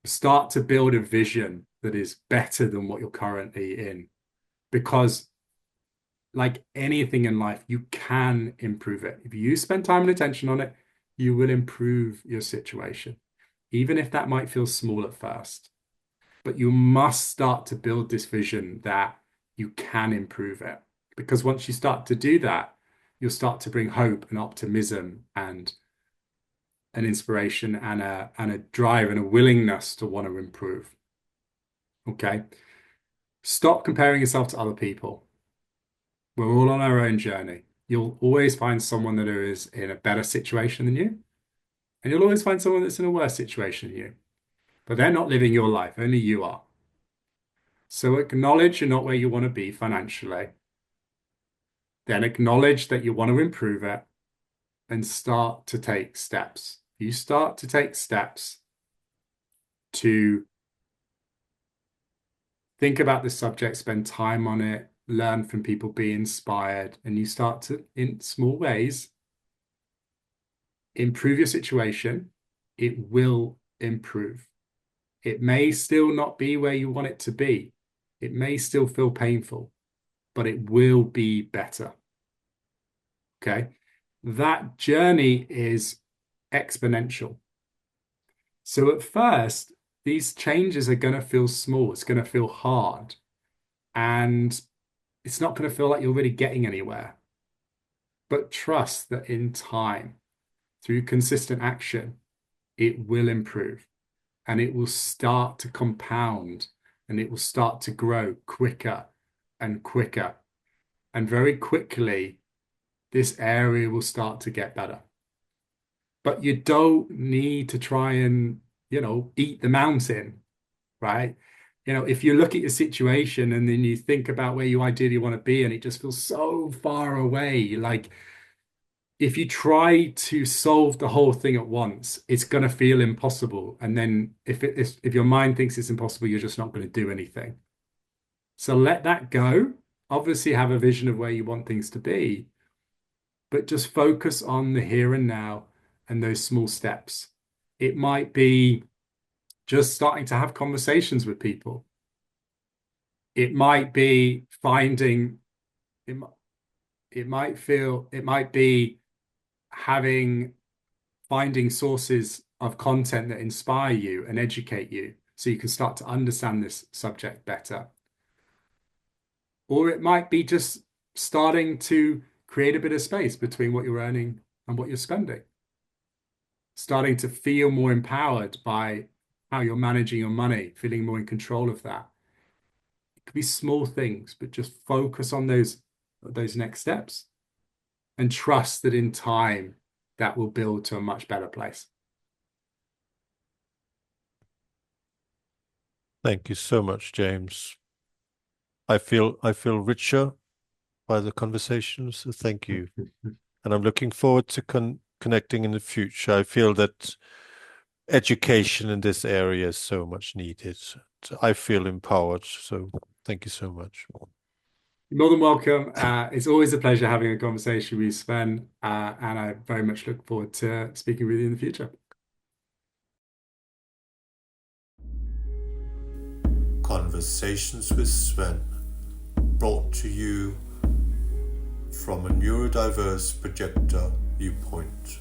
Start to build a vision that is better than what you're currently in. Because, like anything in life, you can improve it. If you spend time and attention on it, you will improve your situation, even if that might feel small at first. But you must start to build this vision that you can improve it. Because once you start to do that, you'll start to bring hope and optimism and an inspiration and a drive and a willingness to want to improve. Okay. Stop comparing yourself to other people. We're all on our own journey. You'll always find someone that is in a better situation than you, and you'll always find someone that's in a worse situation than you. But they're not living your life, only you are. So acknowledge you're not where you want to be financially. Then acknowledge that you want to improve it and start to take steps. You start to take steps to think about the subject, spend time on it, learn from people, be inspired, and you start to, in small ways, improve your situation. It will improve. It may still not be where you want it to be. It may still feel painful, but it will be better. Okay. That journey is exponential. So at first, these changes are going to feel small. It's going to feel hard. And it's not going to feel like you're really getting anywhere. But trust that in time, through consistent action, it will improve and it will start to compound and it will start to grow quicker and quicker. And very quickly, this area will start to get better. But you don't need to try and, eat the mountain, right? If you look at your situation and then you think about where you ideally want to be and it just feels so far away, like if you try to solve the whole thing at once, it's going to feel impossible. And then if your mind thinks it's impossible, you're just not going to do anything. So let that go. Obviously, have a vision of where you want things to be, but just focus on the here and now and those small steps. It might be just starting to have conversations with people. It might be finding, it, it might be having finding sources of content that inspire you and educate you so you can start to understand this subject better. Or it might be just starting to create a bit of space between what you're earning and what you're spending. Starting to feel more empowered by how you're managing your money, feeling more in control of that. It could be small things, but just focus on those next steps and trust that in time that will build to a much better place. Thank you so much, James. I feel richer by the conversation, so thank you. And I'm looking forward to connecting in the future. I feel that education in this area is so much needed. I feel empowered. So thank you so much. You're more than welcome. It's always a pleasure having a conversation with you, Sven, and I very much look forward to speaking with you in the future. Conversations with Svend, brought to you from a neurodiverse projector viewpoint.